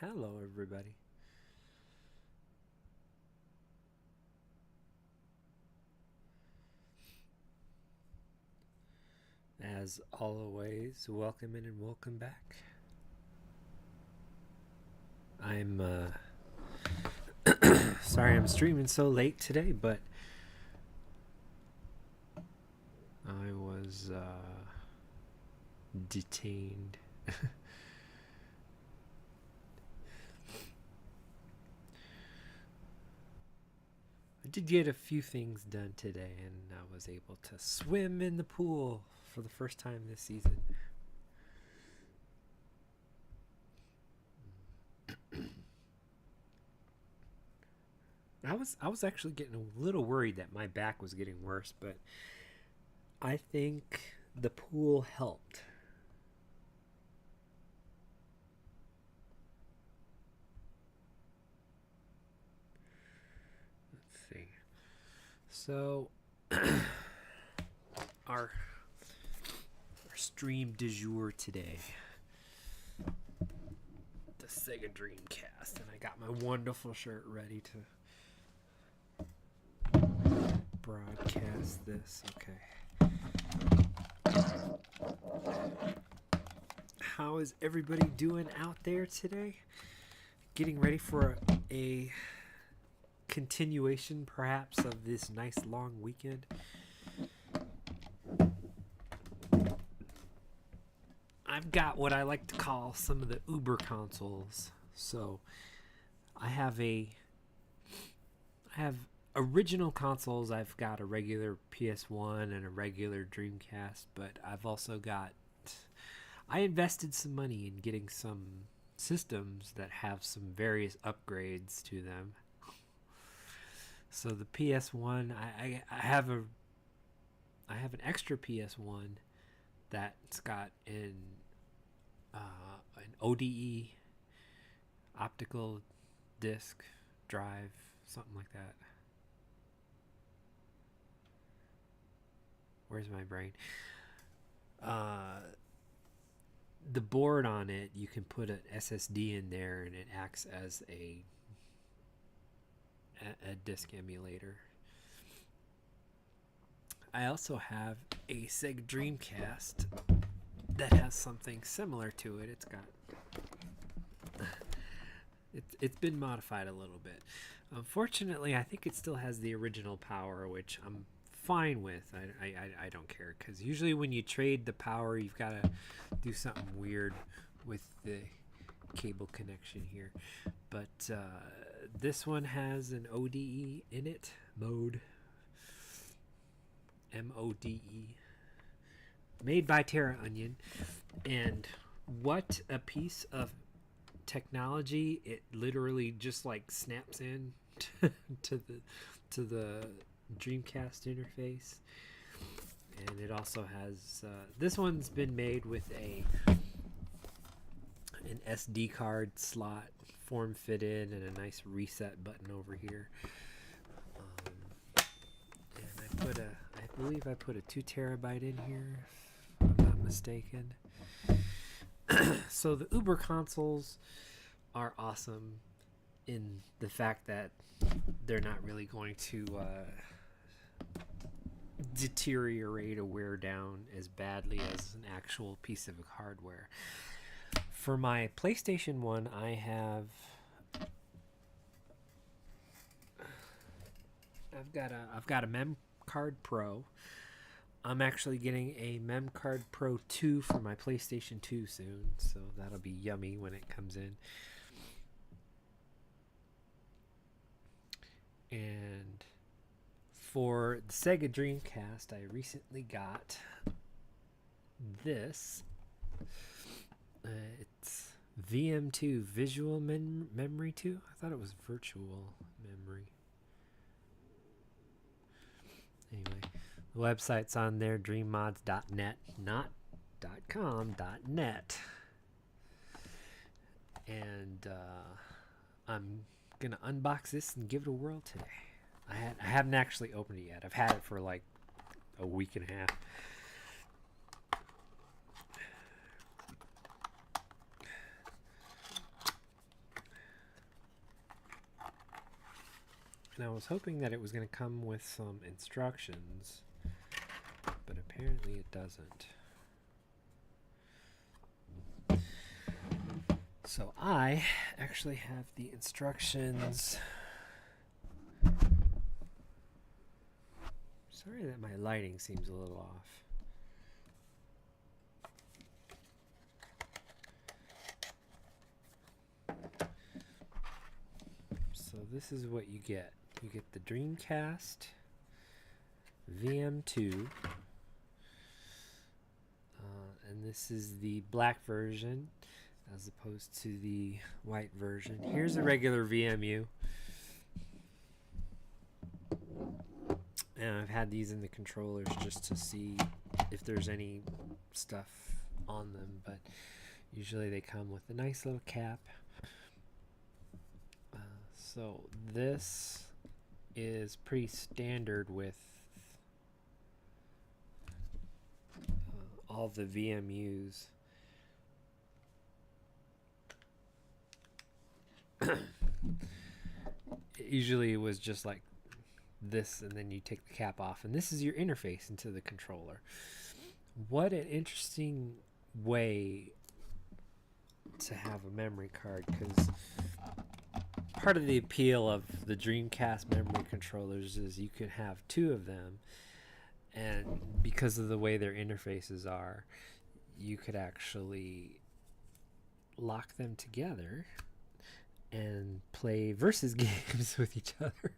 Hello, everybody. As always, welcome in and welcome back. I'm sorry I'm streaming so late today, but I was detained. I did get a few things done today, and I was able to swim in the pool for the first time this season. I was actually getting a little worried that my back was getting worse, but I think the pool helped. Let's see. So our stream du jour today, the Sega Dreamcast, and I got my wonderful shirt ready to broadcast this. Okay. How is everybody doing out there today? Getting ready for a continuation, perhaps, of this nice long weekend. I've got what I like to call some of the Uber consoles. So I have original consoles. I've got a regular PS1 and a regular Dreamcast, but I've also got I invested some money in getting some systems that have some various upgrades to them. So the PS1, I have an extra PS1 that's got an ODE optical disc drive, something like that. Where's my brain? The board on it, you can put an SSD in there, and it acts as a disk emulator. I also have a Sega Dreamcast that has something similar to it. It's been modified a little bit. Unfortunately, I think it still has the original power, which I'm fine with. I don't care, because usually when you trade the power, you've got to do something weird with the cable connection here. But this one has an ODE in it, mode, MODE, made by Terra Onion. And what a piece of technology! It literally just like snaps in to the Dreamcast interface. And it also has this one's been made with an SD card slot form fitted and a nice reset button over here. And I believe I put a 2 terabyte in here, if I'm not mistaken. So the Uber consoles are awesome in the fact that they're not really going to deteriorate or wear down as badly as an actual piece of hardware. For my PlayStation 1, I've got a Mem Card Pro. I'm actually getting a Mem Card Pro 2 for my PlayStation 2 soon, so that'll be yummy when it comes in. And for the Sega Dreamcast, I recently got this. It's VM2, Visual Memory 2. I thought it was Virtual Memory. Anyway, the website's on there, dreammods.net, not .com.net. And I'm going to unbox this and give it a whirl today. I haven't actually opened it yet. I've had it for like a week and a half. And I was hoping that it was going to come with some instructions, but apparently it doesn't. So I actually have the instructions. Sorry that my lighting seems a little off. So this is what you get. You get the Dreamcast VM2. And this is the black version as opposed to the white version. Here's a regular VMU. And I've had these in the controllers just to see if there's any stuff on them, but usually they come with a nice little cap. So this is pretty standard with all the VMUs. Usually it was just like this, and then you take the cap off, and this is your interface into the controller. What an interesting way to have a memory card, because part of the appeal of the Dreamcast memory controllers is you can have two of them, and because of the way their interfaces are, you could actually lock them together and play versus games with each other.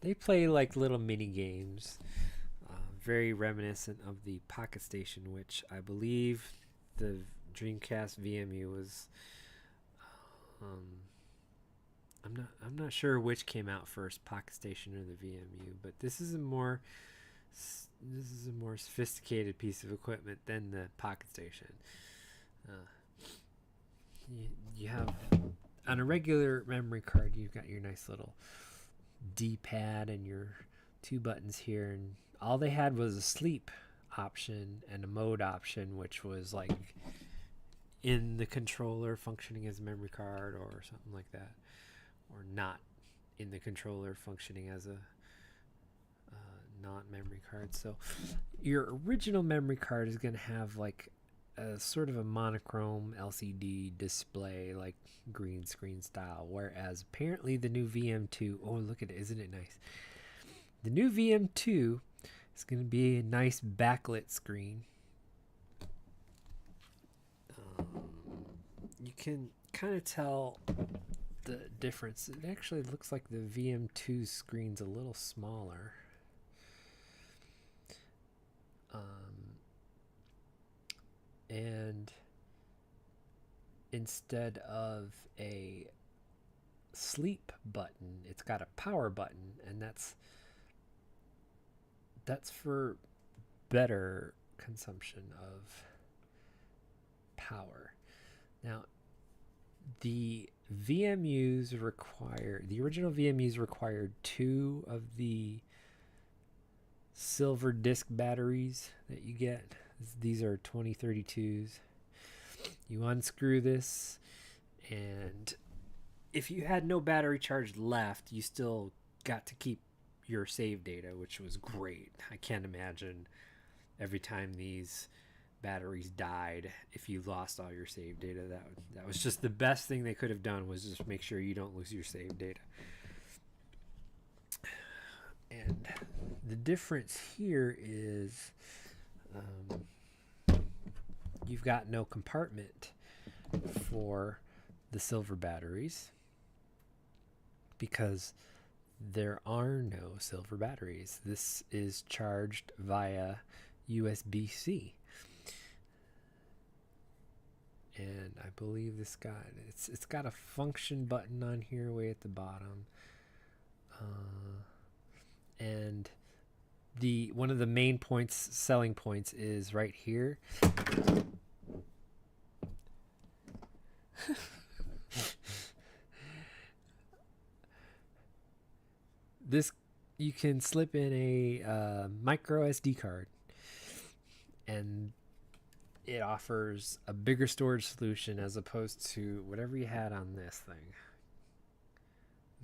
They play like little mini games, very reminiscent of the Pocket Station, which I believe the Dreamcast VMU was. I'm not sure which came out first, Pocket Station or the VMU, but this is a more sophisticated piece of equipment than the Pocket Station. You have on a regular memory card, you've got your nice little D-pad and your two buttons here, and all they had was a sleep option and a mode option, which was like in the controller functioning as a memory card or something like that, or not in the controller functioning as a non-memory card. So your original memory card is going to have like a sort of a monochrome LCD display, like green screen style, whereas apparently the new VM2, oh look at it, isn't it nice? The new VM2 is going to be a nice backlit screen. You can kind of tell the difference. It actually looks like the VM2 screen's a little smaller. And instead of a sleep button, it's got a power button, and that's for better consumption of power. Now, the original VMUs required two of the silver disc batteries that you get. These are 2032s. You unscrew this, and if you had no battery charge left, you still got to keep your save data, which was great. I can't imagine every time these batteries died if you lost all your save data. That was just the best thing they could have done, was just make sure you don't lose your save data. And the difference here is you've got no compartment for the silver batteries, because there are no silver batteries. This is charged via USB-C. And I believe it's got a function button on here way at the bottom. And one of the main selling points is right here. This, you can slip in a micro SD card, and it offers a bigger storage solution as opposed to whatever you had on this thing.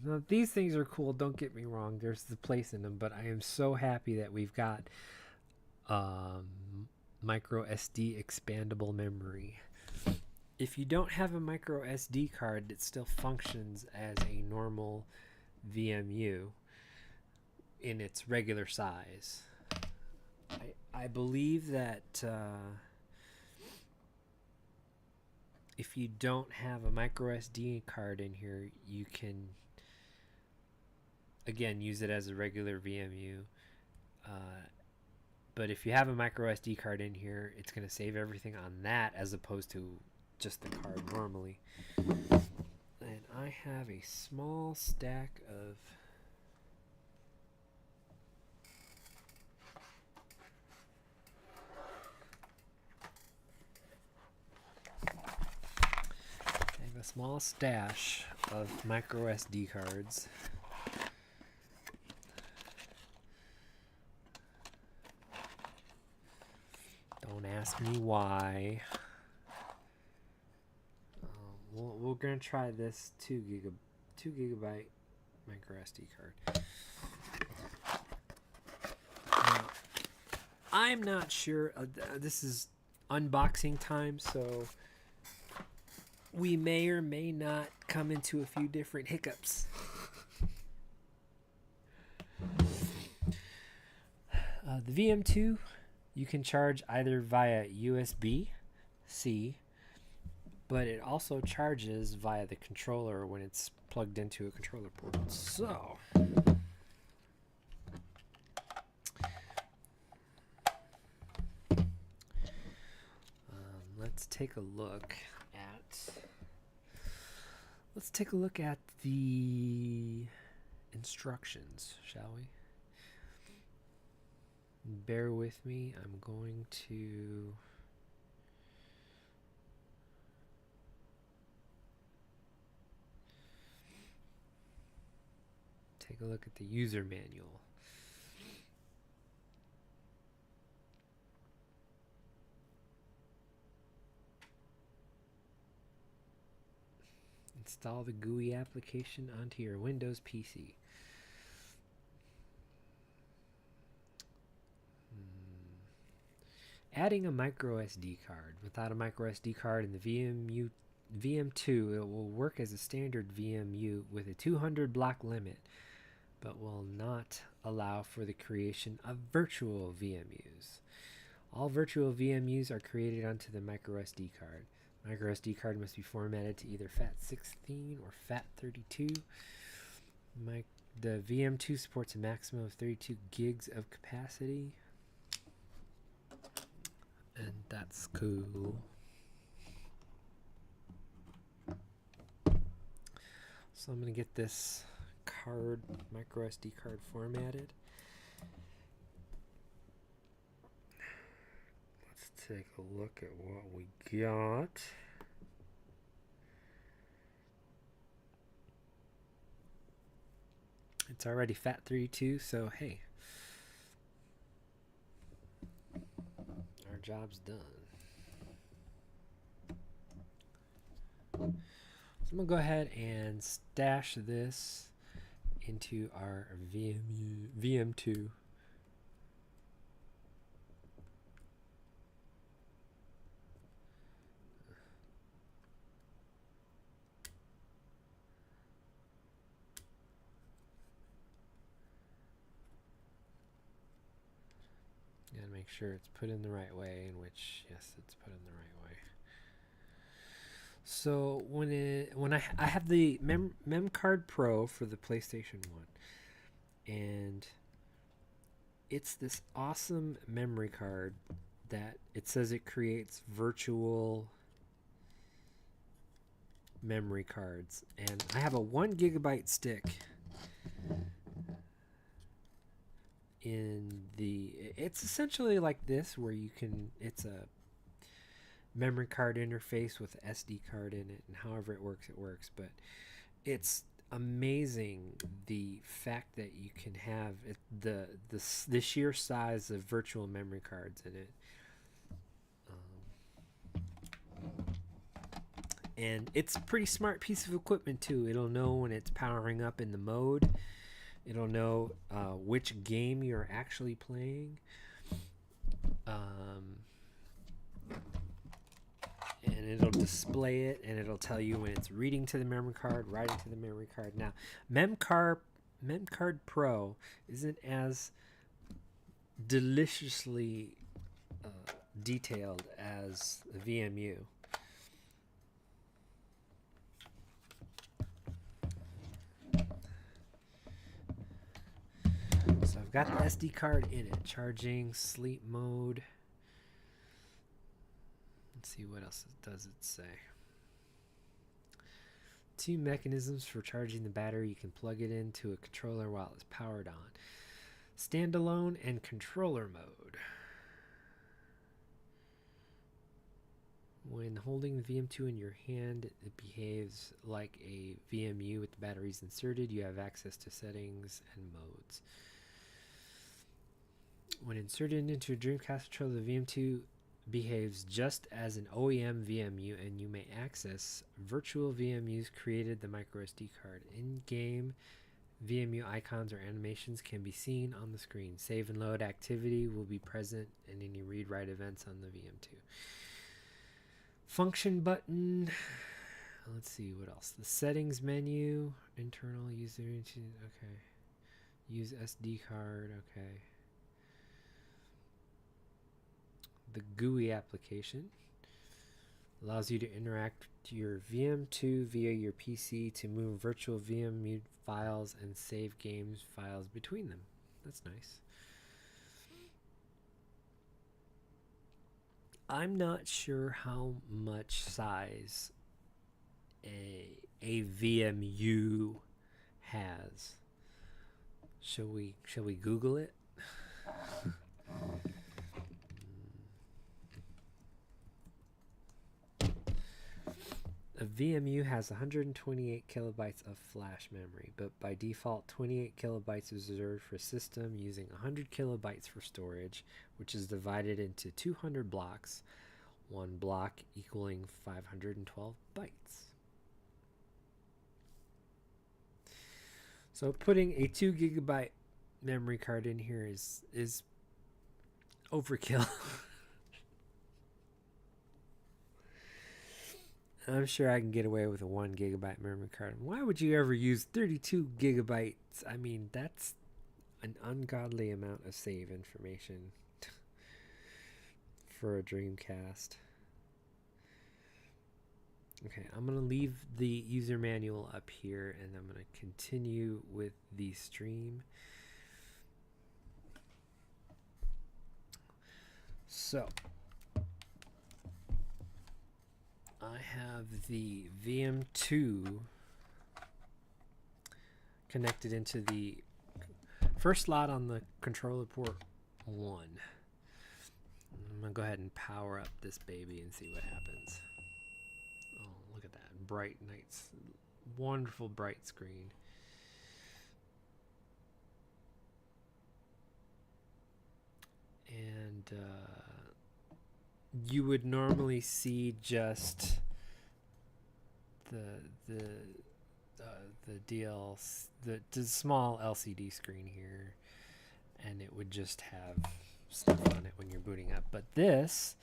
Now, these things are cool, don't get me wrong, there's the place in them, but I am so happy that we've got um, micro SD expandable memory. If you don't have a micro SD card, it still functions as a normal VMU in its regular size. I believe that if you don't have a micro SD card in here, you can again use it as a regular VMU. But if you have a micro SD card in here, it's going to save everything on that as opposed to just the card normally. And I have a small stack of a small stash of micro SD cards. Don't ask me why. We're gonna try this 2 gigabyte micro SD card. Now, I'm not sure. This is unboxing time, so we may or may not come into a few different hiccups. The VM2, you can charge either via USB-C, but it also charges via the controller when it's plugged into a controller port. So, let's take a look at the instructions, shall we? Bear with me. I'm going to take a look at the user manual. Install the GUI application onto your Windows PC. Adding a micro SD card. Without a micro SD card in the VM2, it will work as a standard VMU with a 200 block limit, but will not allow for the creation of virtual VMUs. All virtual VMUs are created onto the micro SD card. Micro SD card must be formatted to either FAT16 or FAT32. The VM2 supports a maximum of 32 gigs of capacity. And that's cool. So I'm going to get this card, micro SD card, formatted. Let's take a look at what we got. It's already FAT32, so hey, our job's done. So I'm gonna go ahead and stash this into our VM2. Gotta make sure it's put in the right way, in which, yes, it's put in the right way. So when I have the Mem Card Pro for the PlayStation 1, and it's this awesome memory card that it says it creates virtual memory cards, and I have a 1 gigabyte stick in the, it's essentially like this, where you can, it's a memory card interface with an SD card in it, and however it works, but it's amazing the fact that you can have it, the sheer size of virtual memory cards in it. And it's a pretty smart piece of equipment too. It'll know when it's powering up in the mode. It'll know which game you're actually playing. And it'll display it, and it'll tell you when it's reading to the memory card, writing to the memory card. Now, MemCard Pro isn't as deliciously detailed as the VMU. So I've got the SD card in it, charging, sleep mode. Let's see what else does it say. 2 mechanisms for charging the battery. You can plug it into a controller while it's powered on. Standalone and controller mode. When holding the VM2 in your hand, it behaves like a VMU with the batteries inserted. You have access to settings and modes. When inserted into a Dreamcast controller, the VM2 behaves just as an OEM VMU, and you may access virtual VMUs created the microSD card. In-game VMU icons or animations can be seen on the screen. Save and load activity will be present in any read-write events on the VM2. Function button. Let's see what else. The settings menu, internal user. Okay. Use SD card. Okay. The GUI application allows you to interact with your VM2 via your PC to move virtual VMU files and save games files between them. That's nice. I'm not sure how much size a VMU has. Shall we Google it? A VMU has 128 kilobytes of flash memory, but by default 28 kilobytes is reserved for system using 100 kilobytes for storage, which is divided into 200 blocks, one block equaling 512 bytes. So putting a 2 gigabyte memory card in here is overkill. I'm sure I can get away with a 1 gigabyte memory card. Why would you ever use 32 gigabytes? I mean, that's an ungodly amount of save information for a Dreamcast. Okay, I'm going to leave the user manual up here, and I'm going to continue with the stream. So I have the VM2 connected into the first slot on the controller port 1. I'm going to go ahead and power up this baby and see what happens. Oh, look at that. Bright, nice, wonderful bright screen. And you would normally see just the small LCD screen here, and it would just have stuff on it when you're booting up. But this,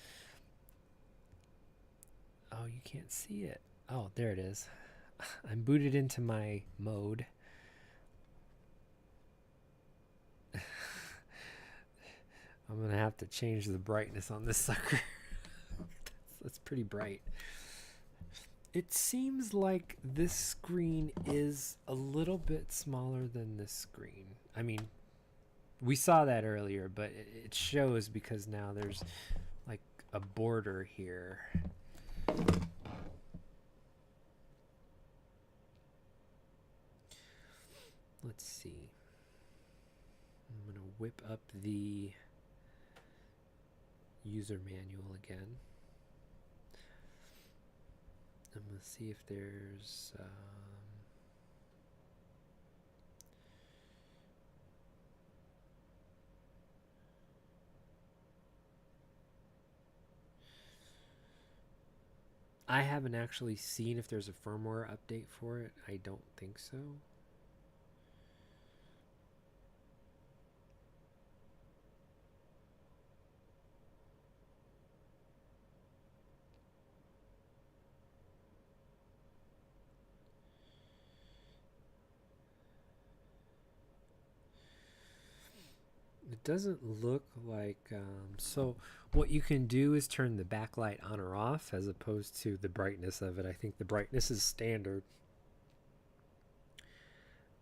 oh, you can't see it. Oh, there it is. I'm booted into my mode. I'm gonna have to change the brightness on this sucker. That's pretty bright. It seems like this screen is a little bit smaller than this screen. I mean, we saw that earlier, but it shows because now there's like a border here. Let's see. I'm gonna whip up the user manual again. I'm going to see if there's I haven't actually seen if there's a firmware update for it. I don't think so. It doesn't look like so what you can do is turn the backlight on or off as opposed to the brightness of it. I think the brightness is standard,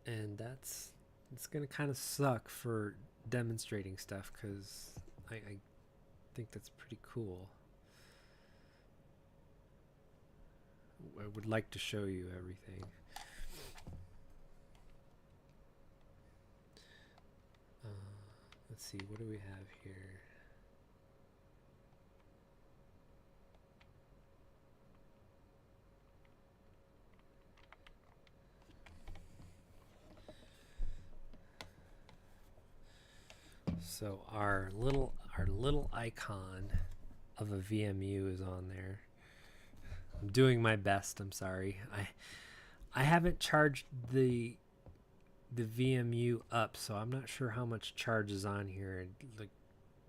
and it's gonna kind of suck for demonstrating stuff because I think that's pretty cool. I would like to show you everything. Let's see, what do we have here? So our little icon of a VMU is on there. I'm doing my best. I'm sorry. I haven't charged the VMU up, so I'm not sure how much charge is on here. Like,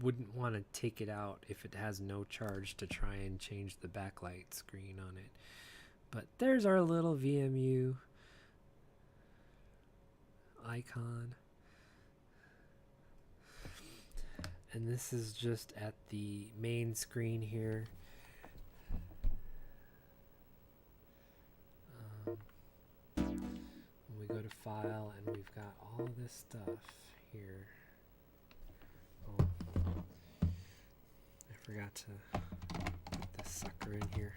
wouldn't want to take it out if it has no charge to try and change the backlight screen on it. But there's our little VMU icon. And this is just at the main screen here. When we go to File, and we've got all this stuff here. Oh, I forgot to put this sucker in here.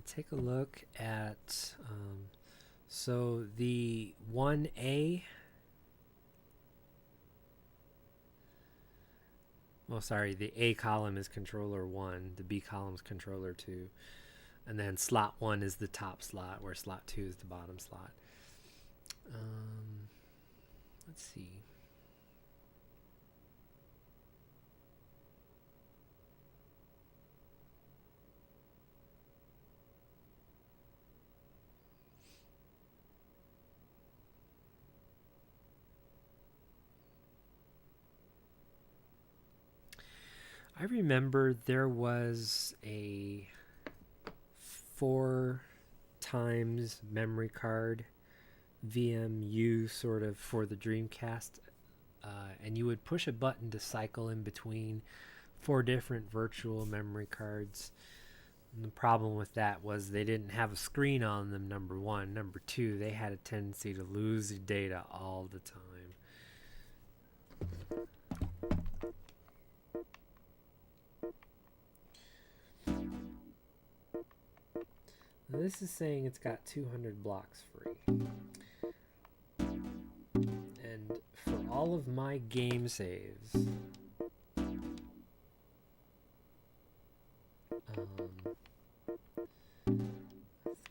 Take a look at so the 1A, well, sorry, the A column is controller 1, the B column is controller 2, and then slot 1 is the top slot, where slot 2 is the bottom slot. Let's see. I remember there was a 4 times memory card VMU sort of for the Dreamcast, and you would push a button to cycle in between 4 different virtual memory cards. And the problem with that was they didn't have a screen on them, number one. Number two, they had a tendency to lose data all the time. This is saying it's got 200 blocks free. And for all of my game saves, it's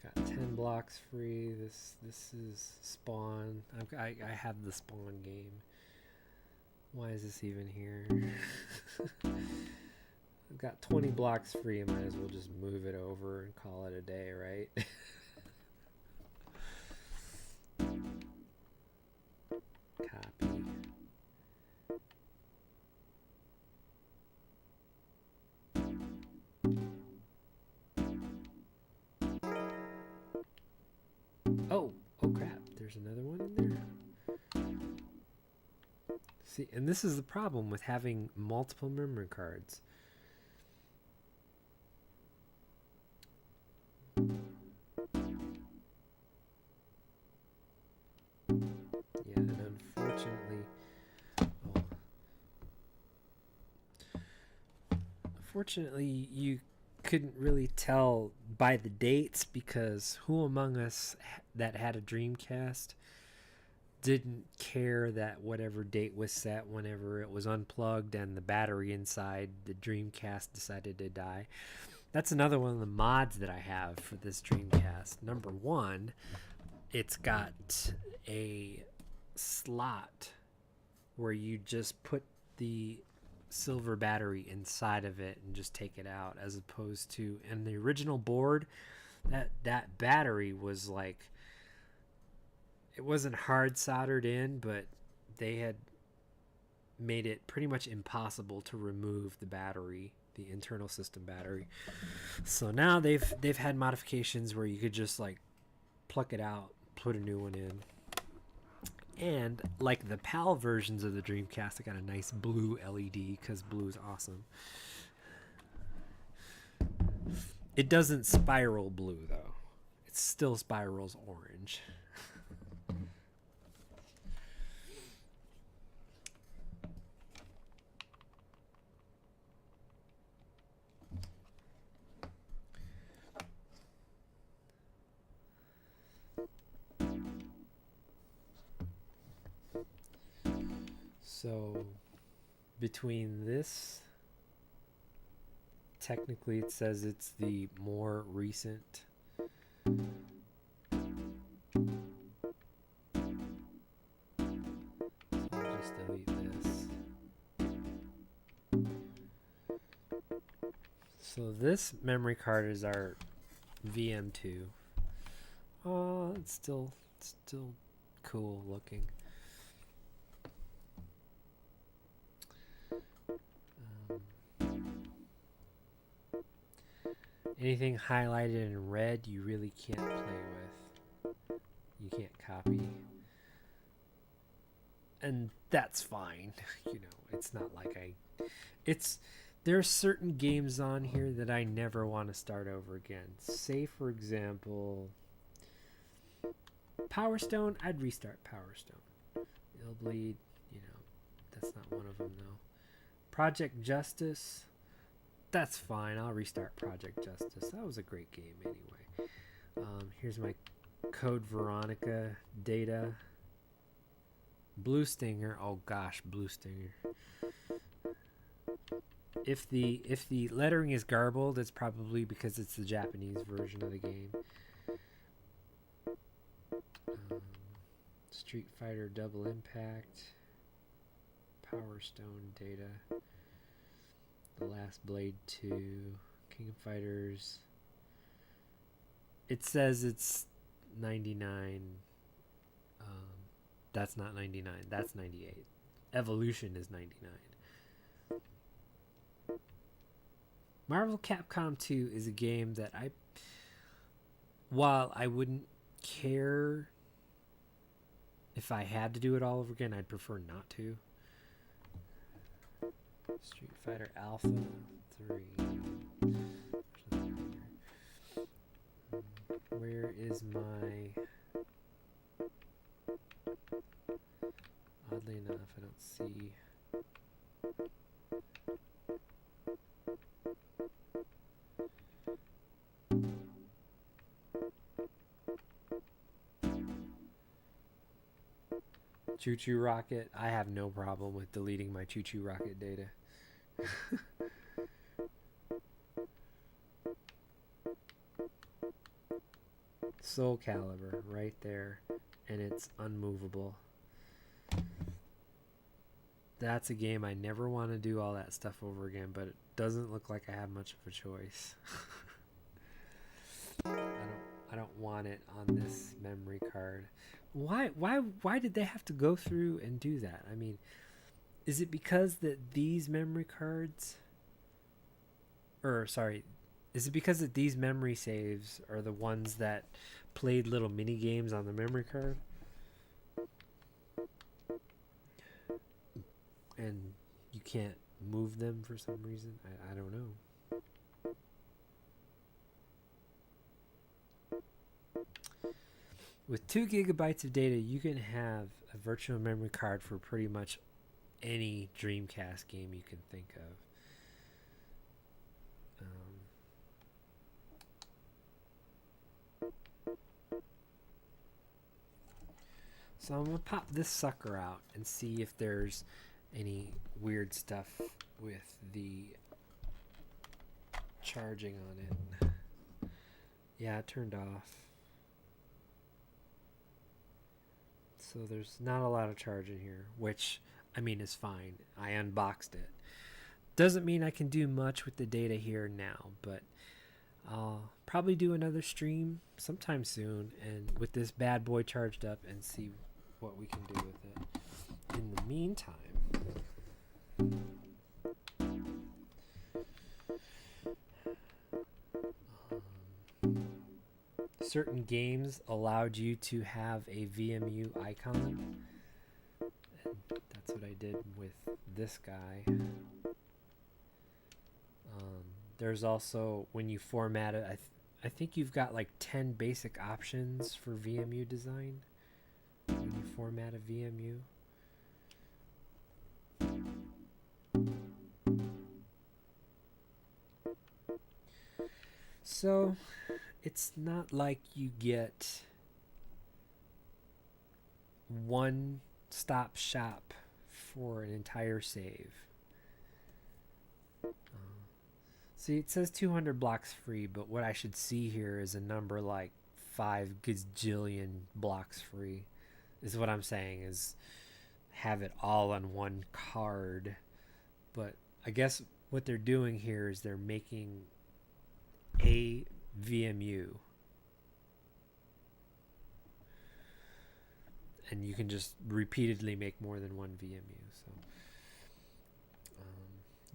got 10 blocks free. This is Spawn. I have the Spawn game. Why is this even here? I've got 20 blocks free. I might as well just move it over and call it a day, right? Copy. Oh crap, there's another one in there. See, and this is the problem with having multiple memory cards. Yeah, and oh, unfortunately, you couldn't really tell by the dates because who among us that had a Dreamcast didn't care that whatever date was set whenever it was unplugged and the battery inside the Dreamcast decided to die. That's another one of the mods that I have for this Dreamcast. Number one, it's got a slot where you just put the silver battery inside of it and just take it out, as opposed to in the original board that battery was like, it wasn't hard soldered in, but they had made it pretty much impossible to remove the battery, the internal system battery. So now they've had modifications where you could just like pluck it out, put a new one in. And like the PAL versions of the Dreamcast, I got a nice blue LED because blue is awesome. It doesn't spiral blue though. It still spirals orange. So between this, technically it says it's the more recent. I'll just delete this. So this memory card is our VM2. Oh, it's still cool looking. Anything highlighted in red you really can't play with. You can't copy. And that's fine. You know, it's not like there are certain games on here that I never want to start over again. Say, for example, Power Stone, I'd restart Power Stone. It'll bleed, you know, that's not one of them though. Project Justice, that's fine. I'll restart Project Justice. That was a great game anyway. Here's my Code Veronica data. Blue Stinger, oh gosh, Blue Stinger. If the lettering is garbled, it's probably because it's the Japanese version of the game. Street Fighter Double Impact, Power Stone data, The Last Blade 2, King of Fighters. It says it's 99. That's not 99. That's 98. Evolution is 99. Marvel Capcom 2 is a game that while I wouldn't care if I had to do it all over again, I'd prefer not to. Street Fighter Alpha 3. Where is my... Oddly enough, I don't see... Choo Choo Rocket. I have no problem with deleting my Choo Choo Rocket data. Soul Calibur right there, and it's unmovable. That's a game I never want to do all that stuff over again, but it doesn't look like I have much of a choice. I don't want it on this memory card. Why did they have to go through and do that? I mean, is it because that these memory cards, is it because that these memory saves are the ones that played little mini games on the memory card? And you can't move them for some reason? I don't know. With 2 gigabytes of data, you can have a virtual memory card for pretty much any Dreamcast game you can think of. So I'm going to pop this sucker out and see if there's any weird stuff with the charging on it. Yeah, it turned off. So there's not a lot of charge in here, which, I mean, is fine. I unboxed it. Doesn't mean I can do much with the data here now, but I'll probably do another stream sometime soon and with this bad boy charged up and see what we can do with it. In the meantime, certain games allowed you to have a VMU icon, and that's what I did with this guy. There's also, when you format it, I think you've got like 10 basic options for VMU design when you format a VMU. So it's not like you get one stop shop for an entire save. See, it says 200 blocks free, but what I should see here is a number like 5 gazillion blocks free, is what I'm saying, is have it all on one card. But I guess what they're doing here is they're making a VMU. And you can just repeatedly make more than one VMU. So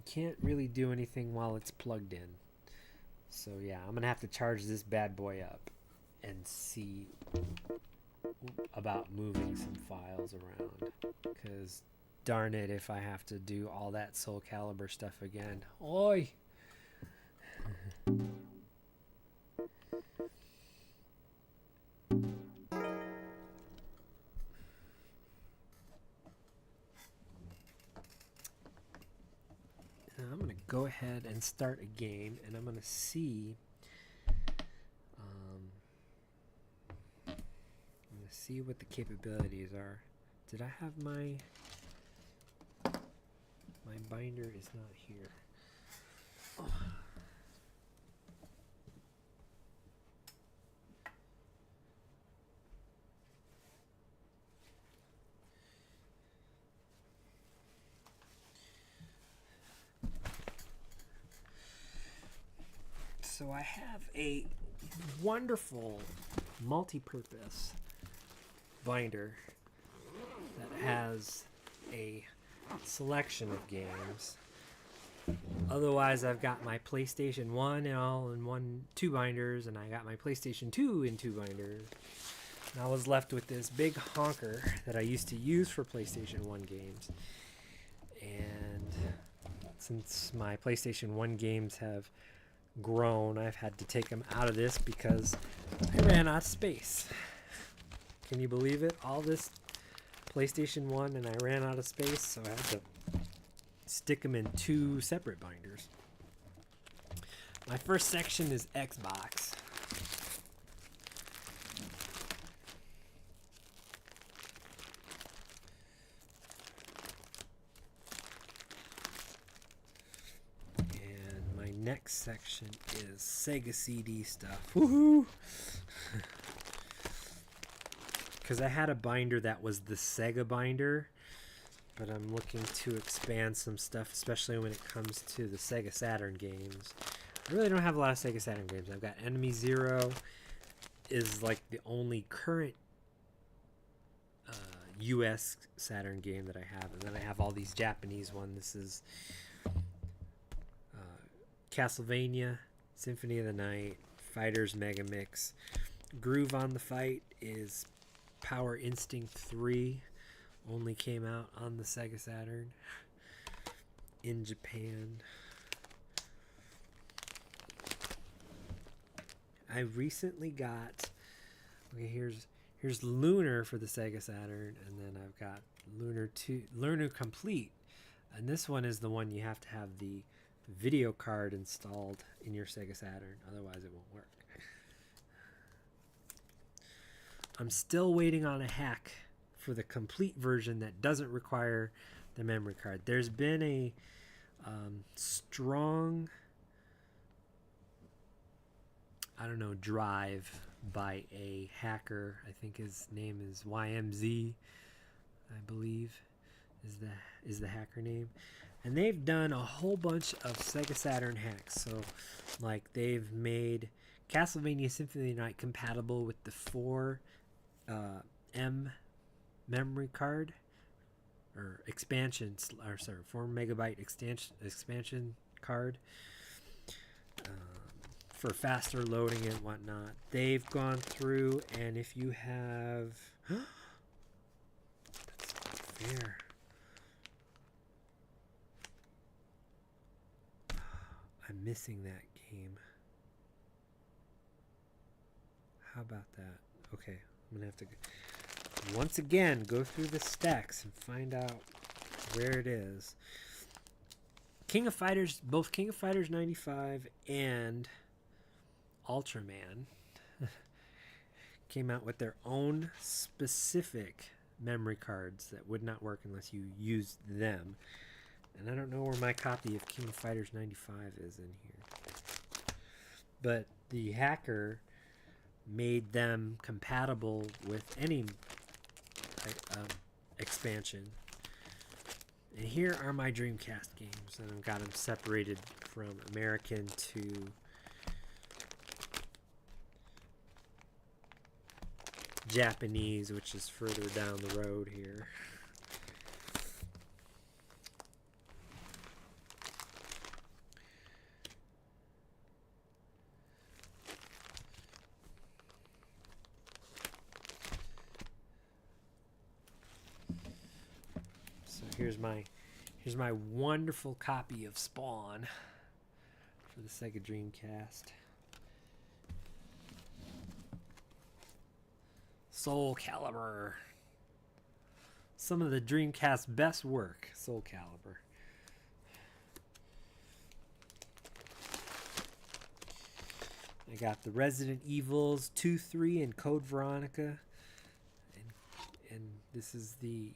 can't really do anything while it's plugged in. So yeah, I'm gonna have to charge this bad boy up and see about moving some files around, because darn it if I have to do all that Soul Calibur stuff again. Oi! I'm going to go ahead and start a game, and I'm going to see what the capabilities are. Did I have my binder is not here. Oh. So I have a wonderful multi-purpose binder that has a selection of games. Otherwise, I've got my PlayStation 1 and all in two binders, and I got my PlayStation 2 in 2 binders. And I was left with this big honker that I used to use for PlayStation 1 games. And since my PlayStation 1 games have grown, I've had to take them out of this because I ran out of space. Can you believe it? All this PlayStation 1 and I ran out of space, so I had to stick them in 2 separate binders. My first section is Xbox. Next section is Sega CD stuff. Woohoo! Because I had a binder that was the Sega binder, but I'm looking to expand some stuff, especially when it comes to the Sega Saturn games. I really don't have a lot of Sega Saturn games. I've got Enemy Zero is like the only current US Saturn game that I have, and then I have all these Japanese ones. This is Castlevania, Symphony of the Night, Fighters Mega Mix. Groove on the Fight is Power Instinct 3. Only came out on the Sega Saturn in Japan. I recently got, okay, Here's Lunar for the Sega Saturn, and then I've got Lunar Complete, and this one is the one you have to have the video card installed in your Sega Saturn, otherwise it won't work. I'm still waiting on a hack for the complete version that doesn't require the memory card. There's been a strong, drive by a hacker. I think his name is YMZ, I believe is the hacker name. And they've done a whole bunch of Sega Saturn hacks. So like they've made Castlevania Symphony of the Night compatible with the 4M memory card or 4 megabyte expansion card for faster loading and whatnot. They've gone through, and if you have that's not fair. I'm missing that game. How about that? Okay, I'm gonna have to once again go through the stacks and find out where it is. Both King of Fighters 95 and Ultraman came out with their own specific memory cards that would not work unless you used them. And I don't know where my copy of King of Fighters 95 is in here. But the hacker made them compatible with any expansion. And here are my Dreamcast games. And I've got them separated from American to Japanese, which is further down the road here. Here's my wonderful copy of Spawn for the Sega Dreamcast. Soul Calibur. Some of the Dreamcast's best work, Soul Calibur. I got the Resident Evils 2, 3, and Code Veronica. And this is the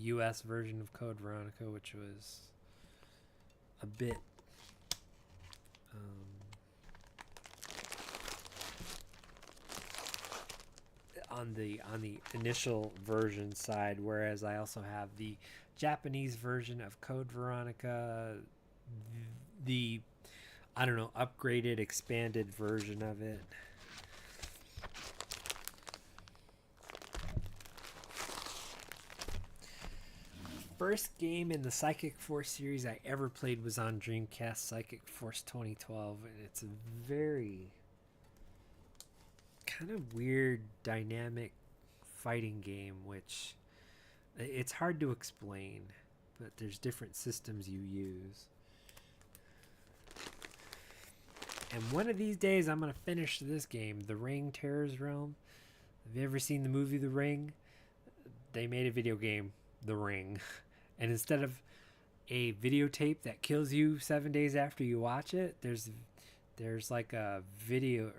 US version of Code Veronica, which was a bit on the initial version side, whereas I also have the Japanese version of Code Veronica, the upgraded, expanded version of it. First game in the Psychic Force series I ever played was on Dreamcast, Psychic Force 2012, and it's a very kind of weird, dynamic fighting game, which it's hard to explain, but there's different systems you use. And one of these days I'm going to finish this game, The Ring, Terror's Realm. Have you ever seen the movie The Ring? They made a video game, The Ring. And instead of a videotape that kills you 7 days after you watch it, there's like a video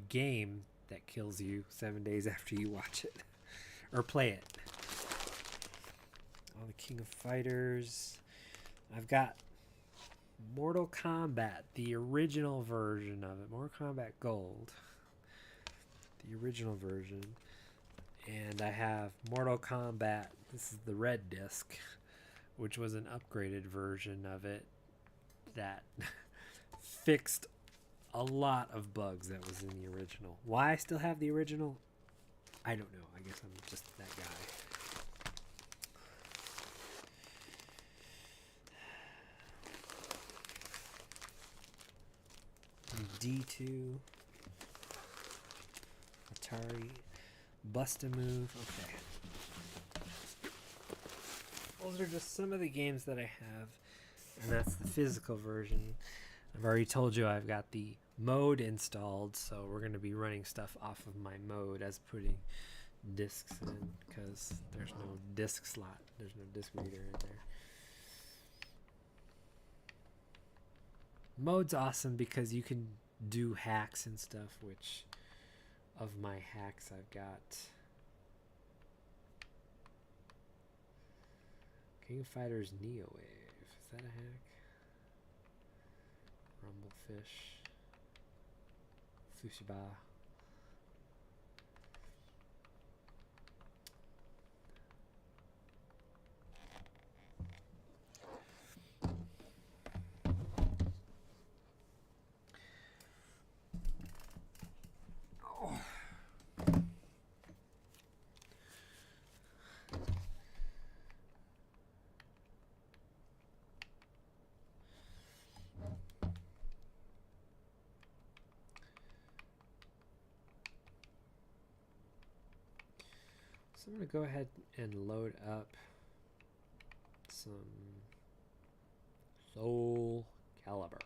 game that kills you 7 days after you watch it or play it. All the King of Fighters. I've got Mortal Kombat, the original version of it, Mortal Kombat Gold, the original version. And I have Mortal Kombat, this is the red disc, which was an upgraded version of it that fixed a lot of bugs that was in the original. Why I still have the original, I don't know. I guess I'm just that guy. D2, Atari, Bust-A-Move. Okay. Those are just some of the games that I have, and that's the physical version. I've already told you I've got the mode installed, so we're going to be running stuff off of my mode as putting discs in, because there's no disk slot, there's no disk reader in there. Mode's awesome because you can do hacks and stuff, which of my hacks I've got King of Fighters Neo Wave. Is that a hack? Rumblefish. Sushiba. So I'm going to go ahead and load up some Soul Calibur.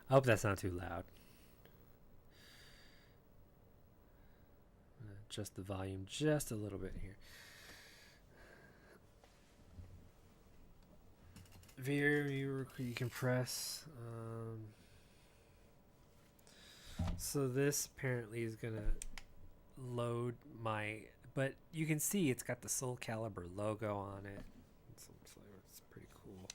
I hope that's not too loud. Adjust the volume just a little bit here. You can press. So this apparently is gonna load my, but you can see it's got the Soul Calibur logo on it. It's pretty cool.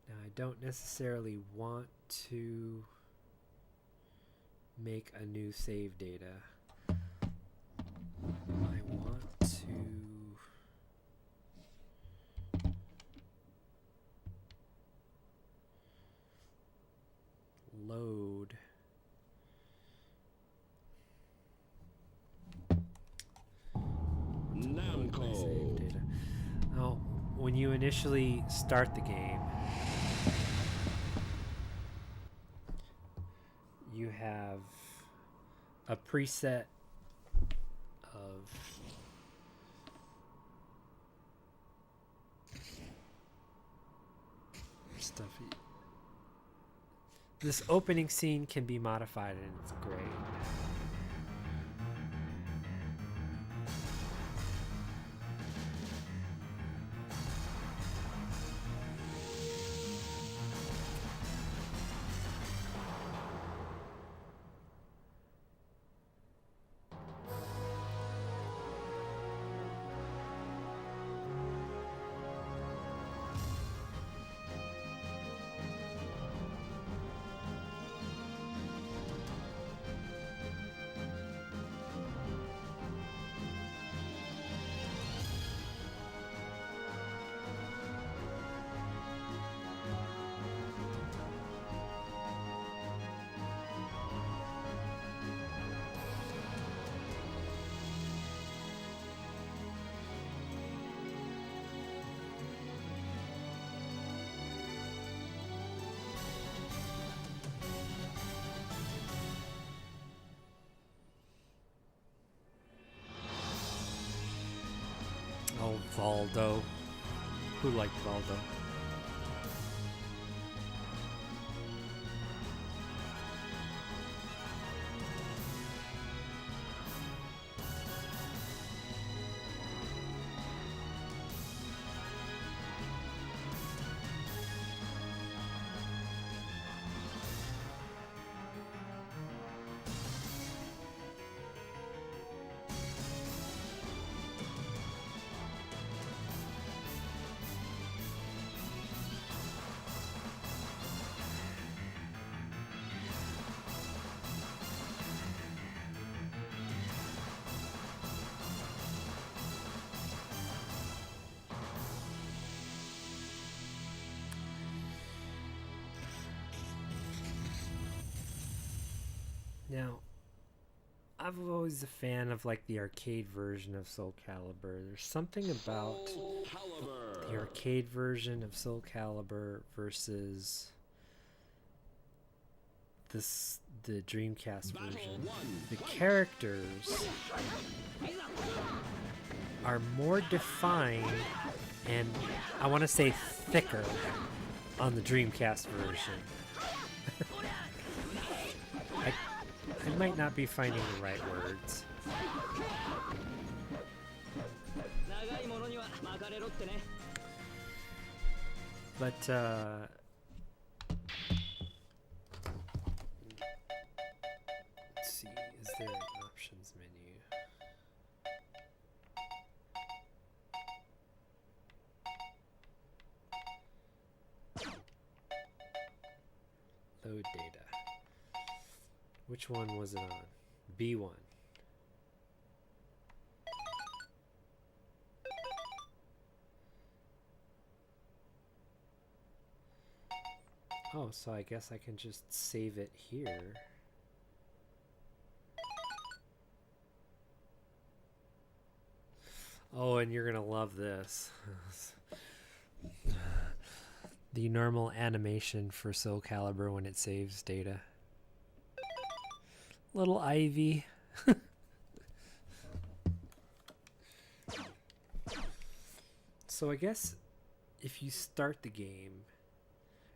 Now I don't necessarily want to make a new save data. I want to load my save data. Now, when you initially start the game, you have a preset of stuff. This opening scene can be modified and it's great. Oh, Valdo. Who liked Valdo? Now, I'm always a fan of like the arcade version of Soul Calibur. There's something about the arcade version of Soul Calibur versus the Dreamcast version. The characters are more defined and I want to say thicker on the Dreamcast version. I might not be finding the right words. But let's see, is there an options menu? Load data. Which one was it on? B1. Oh, so I guess I can just save it here. Oh, and you're gonna love this. The normal animation for Soul Calibur when it saves data. Little Ivy. So I guess if you start the game,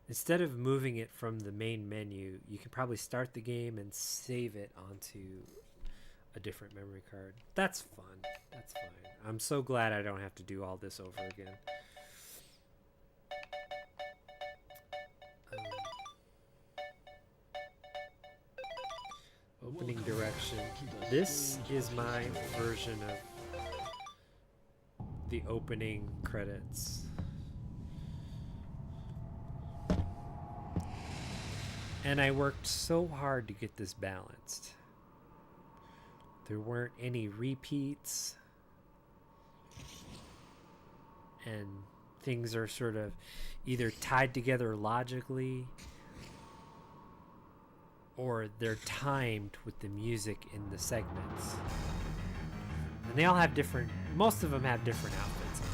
instead of moving it from the main menu, you can probably start the game and save it onto a different memory card. That's fun. That's fine. I'm so glad I don't have to do all this over again. Opening direction. This is my version of the opening credits. And I worked so hard to get this balanced. There weren't any repeats. And things are sort of either tied together logically or they're timed with the music in the segments. And they all have different, most of them have different outfits on.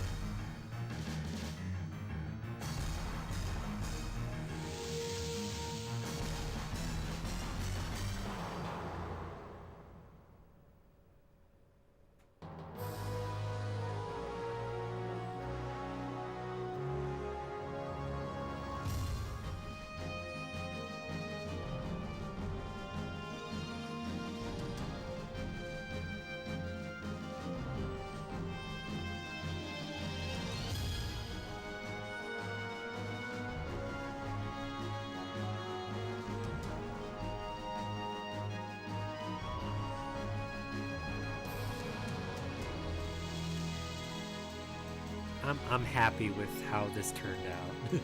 I'm happy with how this turned out.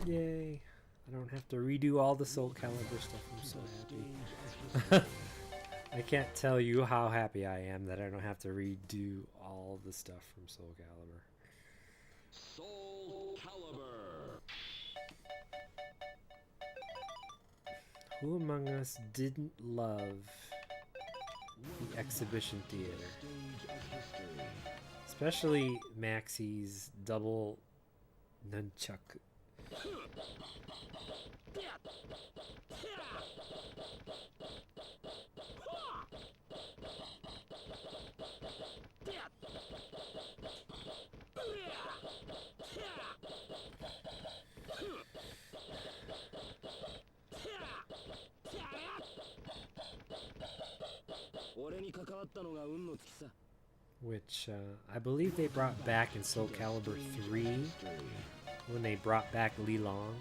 Yay. I don't have to redo all the Soul Calibur stuff. I'm so happy. I can't tell you how happy I am that I don't have to redo all the stuff from Soul Calibur. Soul Calibur. Who among us didn't love the exhibition theater? Especially Maxie's double nunchuck Which I believe they brought back in Soul Calibur 3 when they brought back Li Long.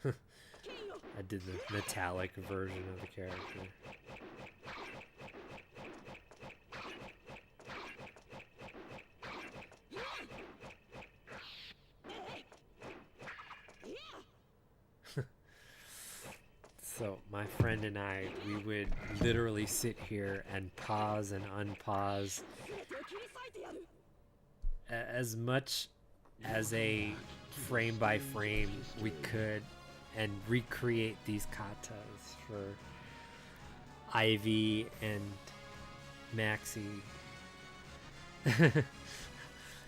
I did the metallic version of the character. So my friend and I, we would literally sit here and pause and unpause as much as a frame by frame we could and recreate these katas for Ivy and Maxie.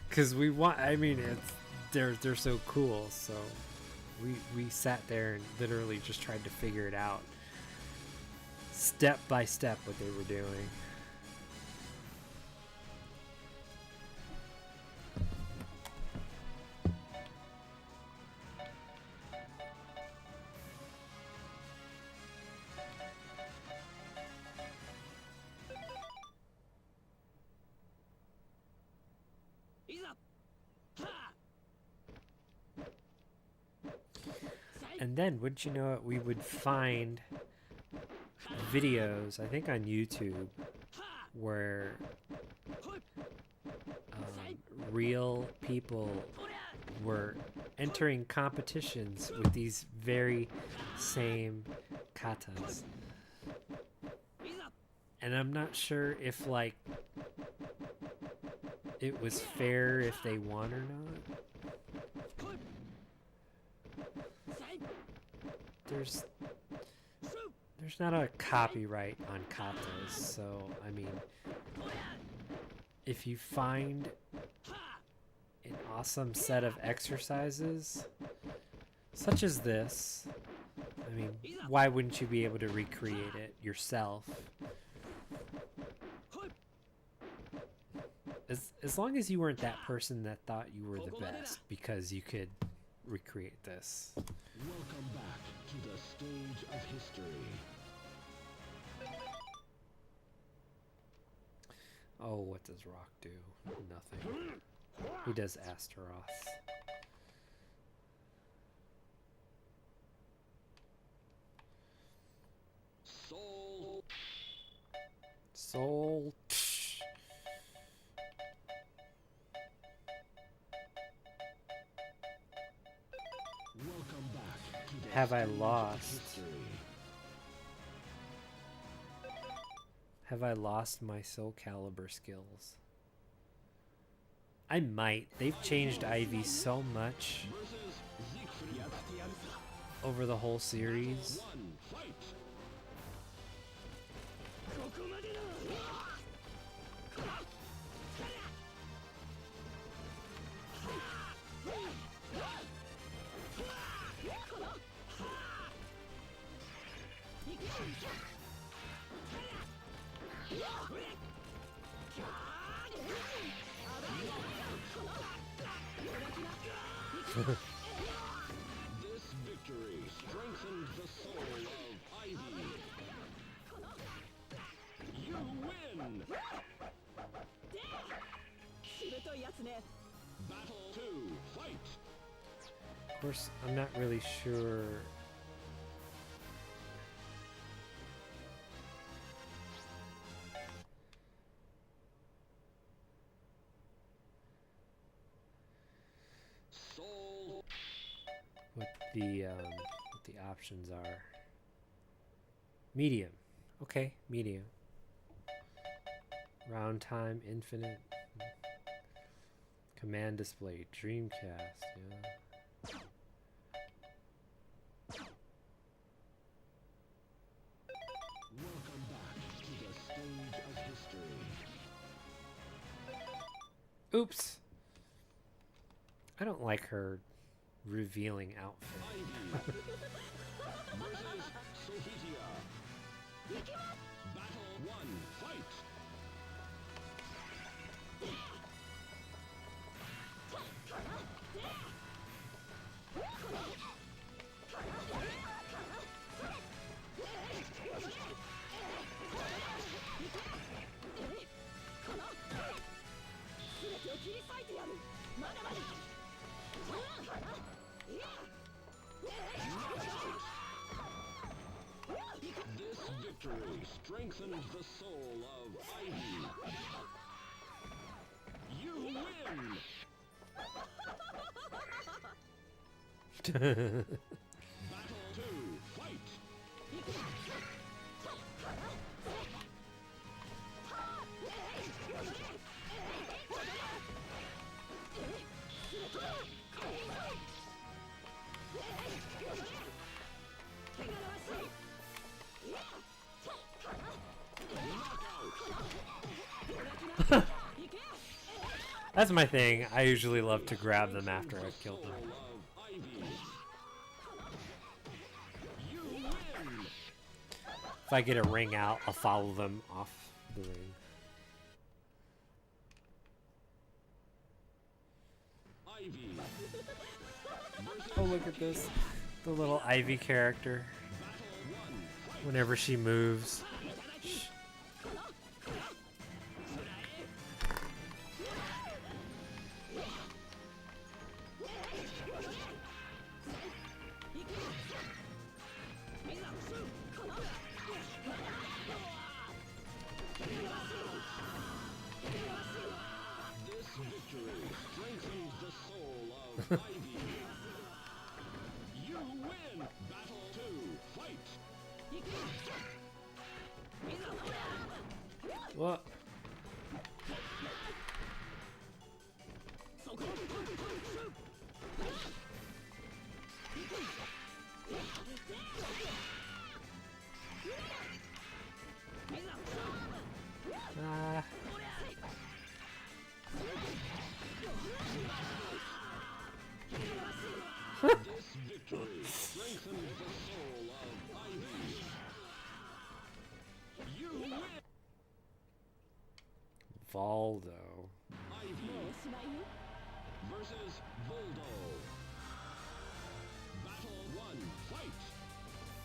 Because we want, I mean, they're so cool, so we sat there and literally just tried to figure it out step by step what they were doing. And then, wouldn't you know it, we would find videos, I think on YouTube, where real people were entering competitions with these very same katas. And I'm not sure if, like, it was fair if they won or not. There's not a copyright on katas, so I mean, if you find an awesome set of exercises such as this, I mean, why wouldn't you be able to recreate it yourself? As long as you weren't that person that thought you were the best because you could recreate this. Welcome back to the stage of history. Oh, what does Rock do? Nothing. He does Astaroth. Soul. Welcome back to the Have I stage of lost? history. Have I lost my Soul Calibur skills? I might. They've changed Ivy so much over the whole series. This victory strengthened the soul of Ivy. You win! Battle 2, fight! Of course, I'm not really sure. What the options are. Medium. Okay, medium. Round time, infinite. Command display, Dreamcast, yeah. Welcome back to the stage of history. Oops! I don't like her revealing outfit. Ivy versus Sophitia. Battle 1, fight! This victory strengthens the soul of Ivy. You win! Battle 2, fight! That's my thing. I usually love to grab them after I've killed them. If I get a ring out, I'll follow them off the ring. Oh, look at this. The little Ivy character. Whenever she moves. Ivy. You win! Battle 2, fight! What? This victory strengthens the soul of Ivy. You win! Valdo. Ivy versus Voldo. Battle 1, fight!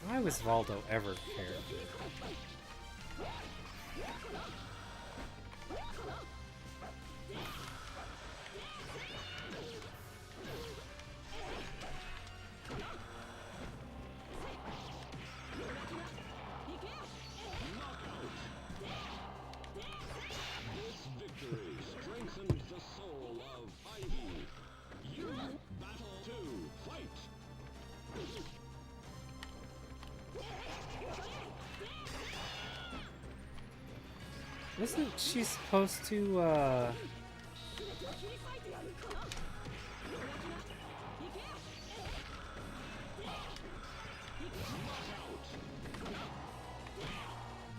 Why was Valdo ever cared? This victory strengthens the soul of Ivy. You battle 2, fight! Wasn't she supposed to,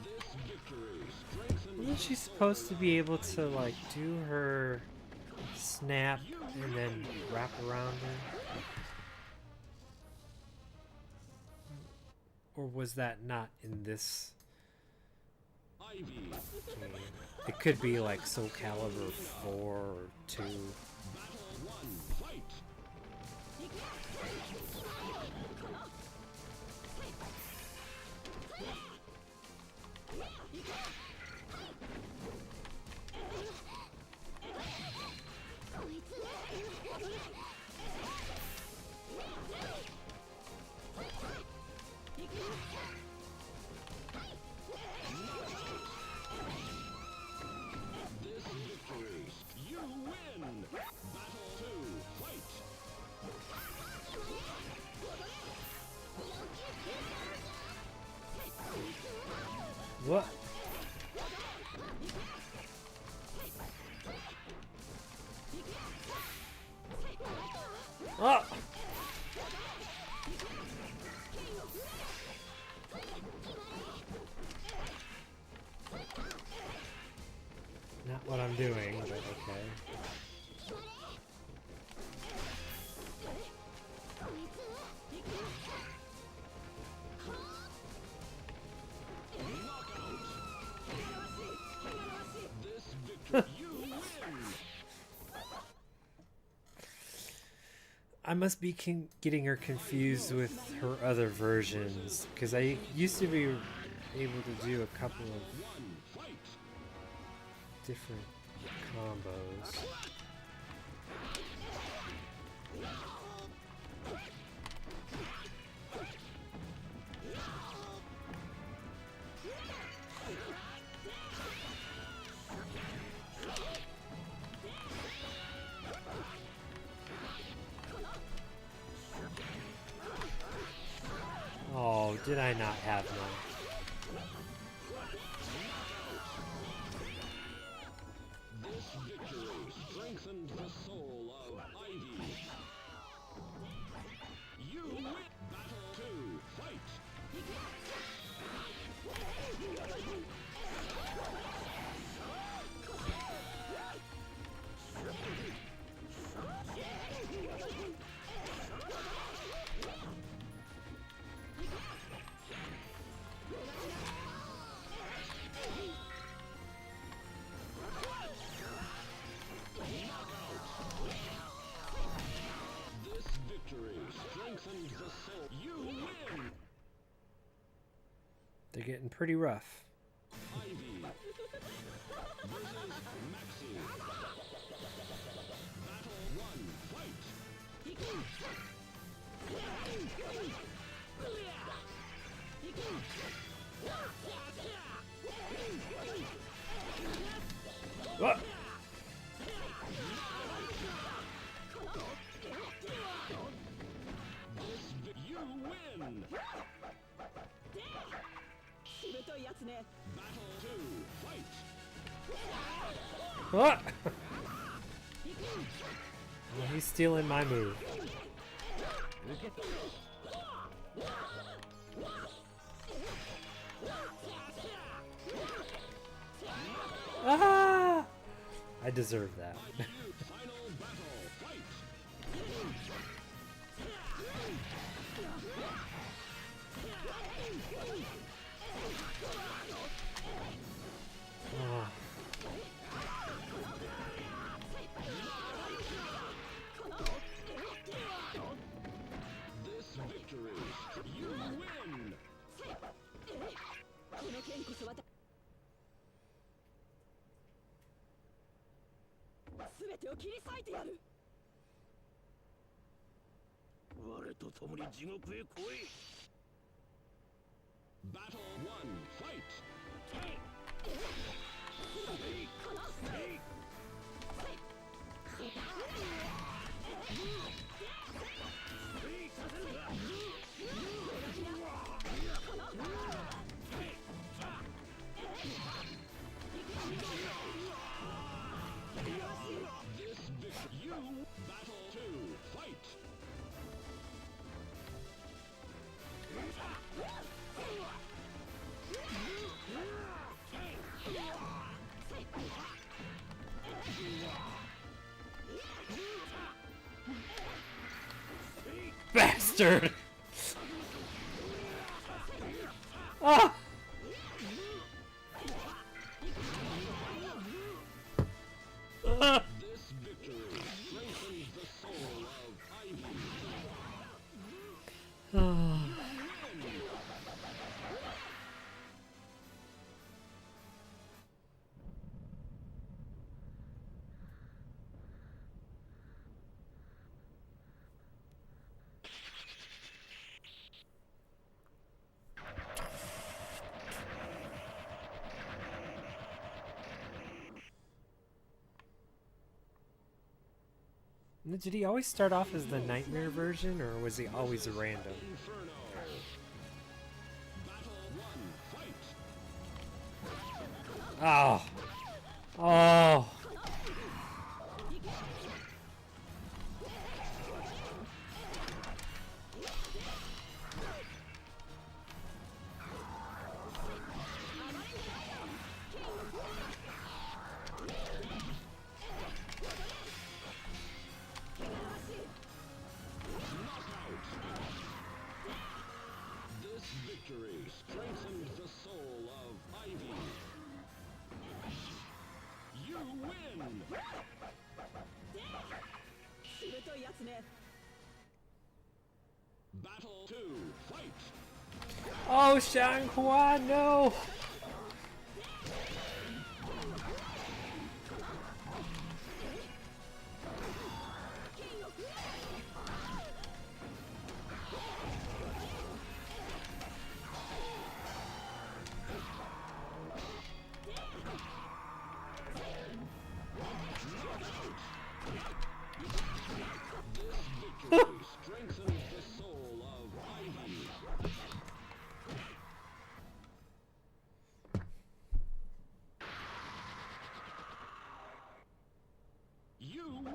This victory strengthens wasn't she supposed to be able to, like, do her snap and then wrap around her? Or was that not in this Ivy. game? It could be like Soul Calibur 4 or 2. Battle 1, fight! This victory, you win! Battle 2, fight! What? Oh! Not what I'm doing, but okay. I must be getting her confused with her other versions, because I used to be able to do a couple of different combos. Oh, did I not have one? This victory strengthened the soul of Ivy. You win. Battle 2, fight! This victory strengthened the soul. You win! They're getting pretty rough. Ivy versus Maxi. Battle 1, fight! What? You win! Battle 2, fight! What? Well, he's stealing my move. Ah! I deserve that. Final battle, fight! Ah. This victory, you win! Battle 1, fight! This victory, you battle 2, fight! Bastard! Ah! Ah! This victory strengthens the soul of Ivy. Ah. Did he always start off as the nightmare version, or was he always a random? Inferno. Battle 1, fight! Oh! Oh! wordsmith. Battle 2, fight! Oh, Shanghua, no! Victory strengthens the soul of Ivy. You win!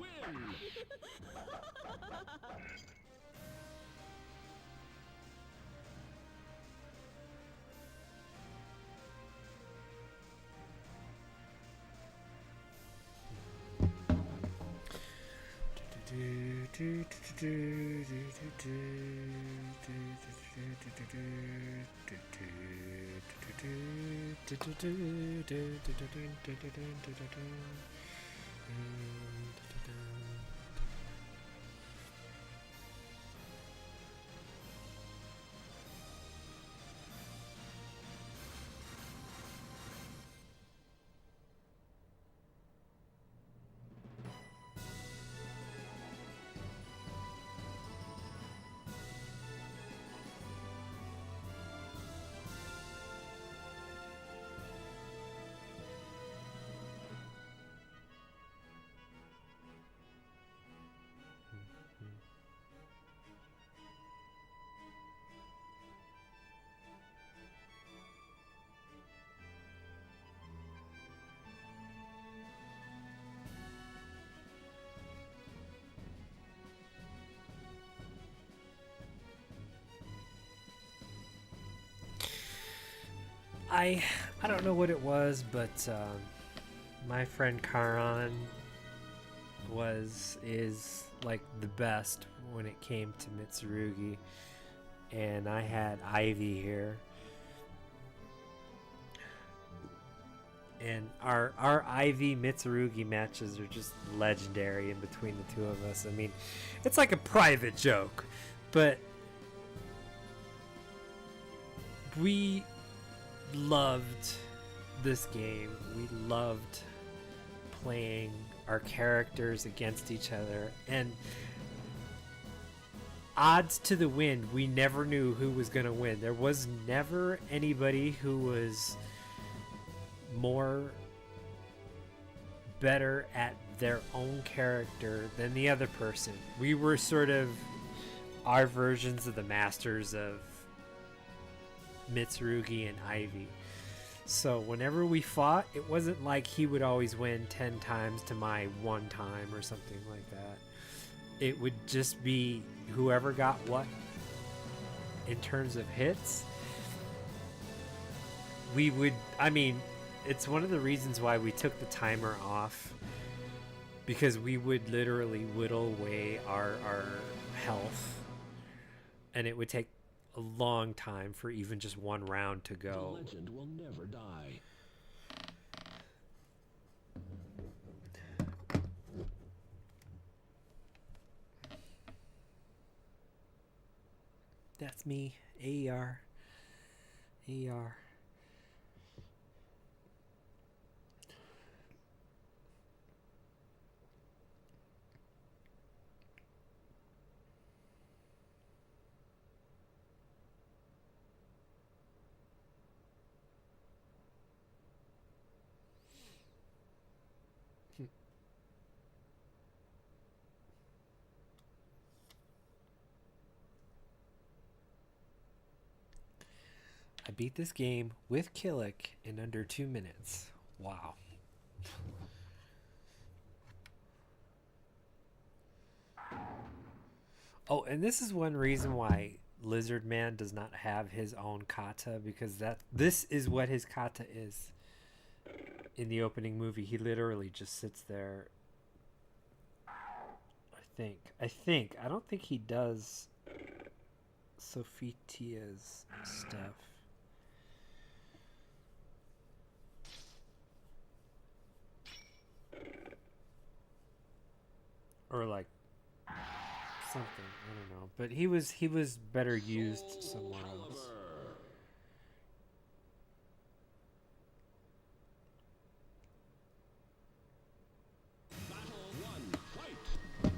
I don't know what it was, but my friend Karan is like the best when it came to Mitsurugi, and I had Ivy here, and our Ivy Mitsurugi matches are just legendary in between the two of us. I mean, it's like a private joke, but we loved this game. We loved playing our characters against each other, and odds to the wind, we never knew who was going to win. There was never anybody who was more better at their own character than the other person. We were sort of our versions of the masters of Mitsurugi and Ivy. So whenever we fought, it wasn't like he would always win 10 times to my 1 time or something like that. It would just be whoever got what in terms of hits. We would, I mean, it's one of the reasons why we took the timer off, because we would literally whittle away our health, and it would take a long time for even just one round to go. The legend will never die. That's me, AER. AER. I beat this game with Killick in under 2 minutes. Wow. Oh, and this is one reason why Lizard Man does not have his own kata, because this is what his kata is. In the opening movie, he literally just sits there. I think. I don't think he does Sophitia's stuff. Or like something. I don't know, but he was better used somewhere else. I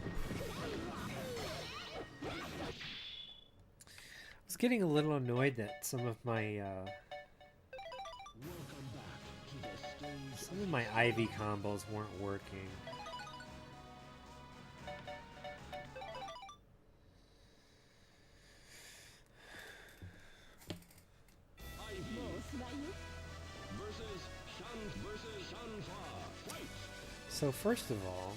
was getting a little annoyed that some of my IV combos weren't working. So first of all,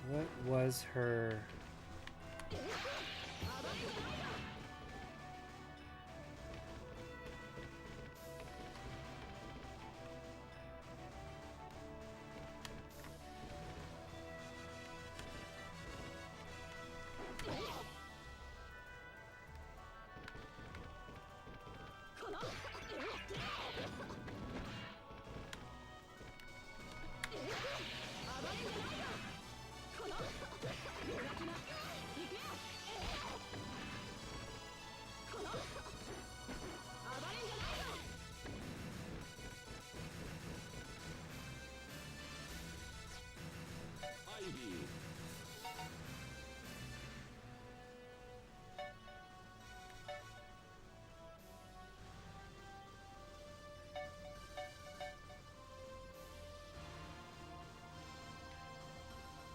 what was her...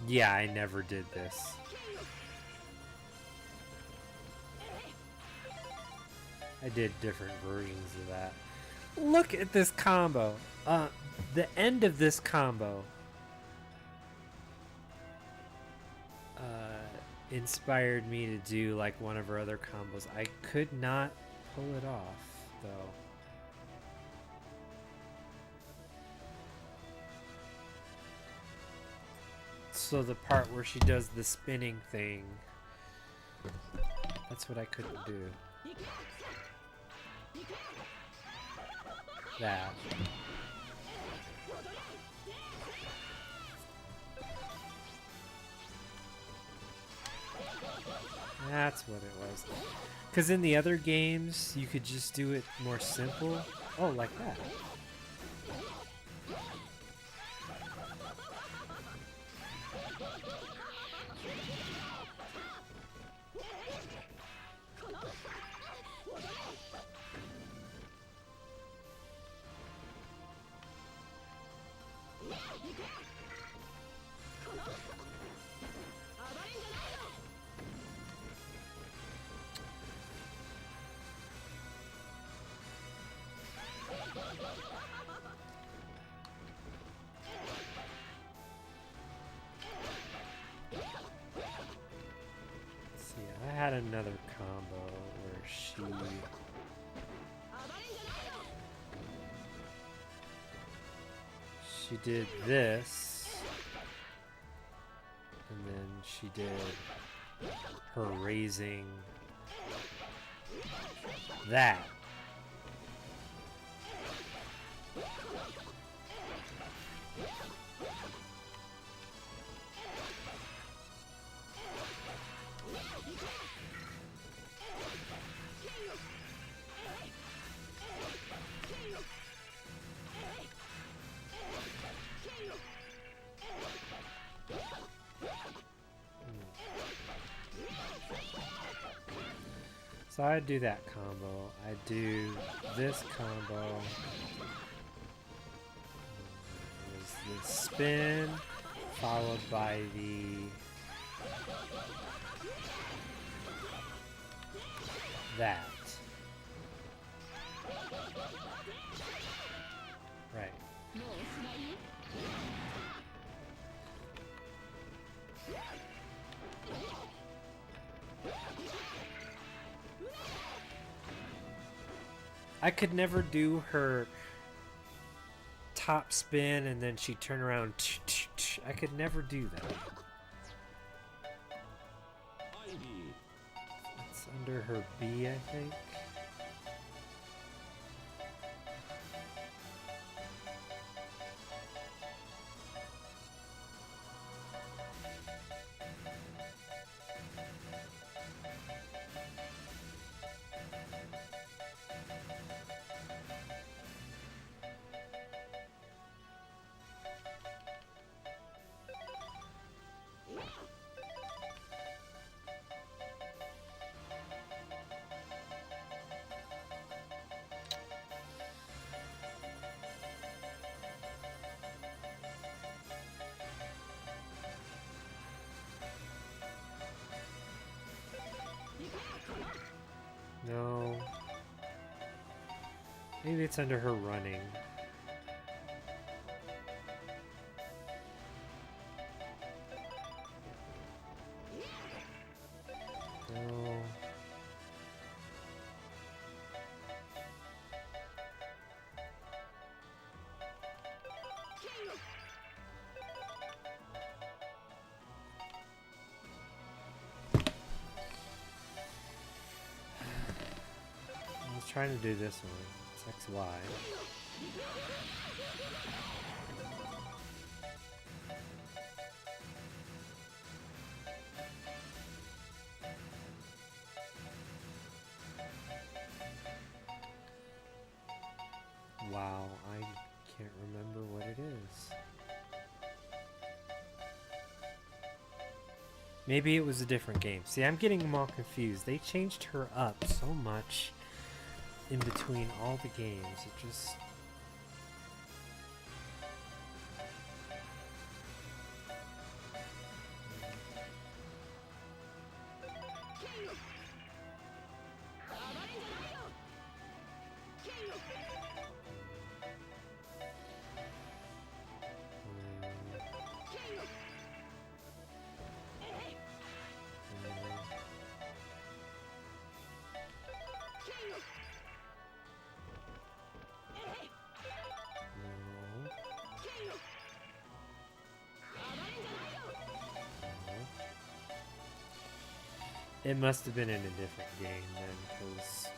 Yeah, I never did this. I did different versions of that. Look at this combo. The end of this combo inspired me to do like one of her other combos. I could not pull it off, though. So the part where she does the spinning thing, that's what I couldn't do. That. That's what it was. Because in the other games, you could just do it more simple. Oh, like that. I had another combo where she did this, and then she did her raising that. So I do that combo. I do this combo. There's the spin, followed by that. Right. I could never do her top spin and then she'd turn around. I could never do that. It's under her B, I think. Maybe it's under her running. No. I was trying to do this one. It's XY. Wow, I can't remember what it is. Maybe it was a different game. See, I'm getting them all confused. They changed her up so much in between all the games. It just... It must have been in a different game then, because...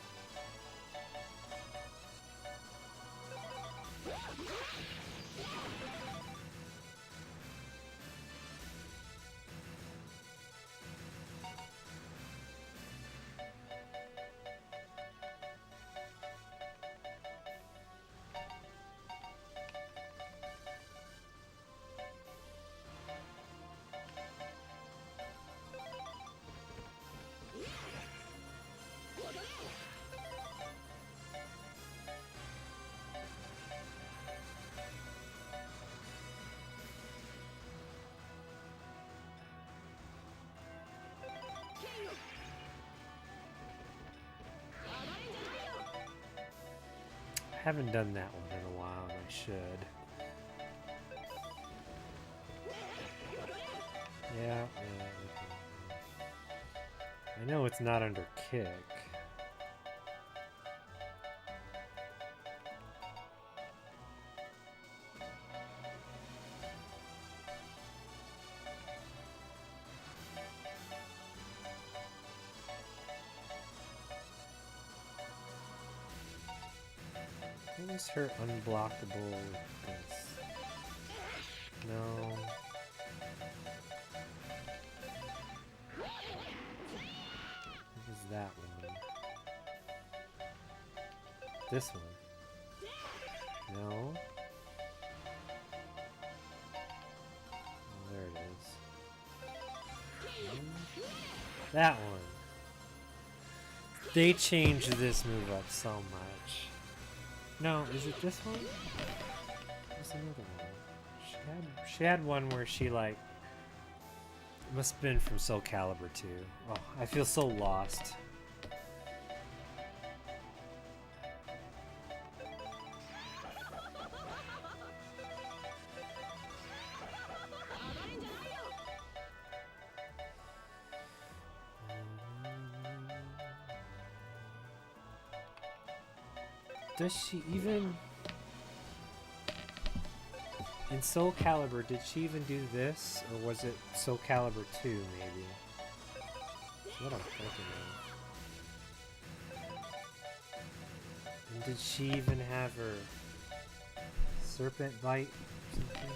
I haven't done that one in a while, and I should. Yeah. I know it's not under kick. What was her unblockable with this? No. What was that one? This one? No. Oh, there it is. That one. They changed this move up so much. No, is it this one? What's another one? She had one where she like... It must have been from Soul Calibur 2. Oh, I feel so lost. Does she even... In Soul Calibur, did she even do this? Or was it Soul Calibur 2, maybe? That's what I'm thinking of. And did she even have her serpent bite or something?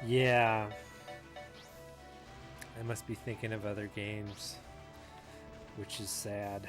Yeah. I must be thinking of other games, which is sad.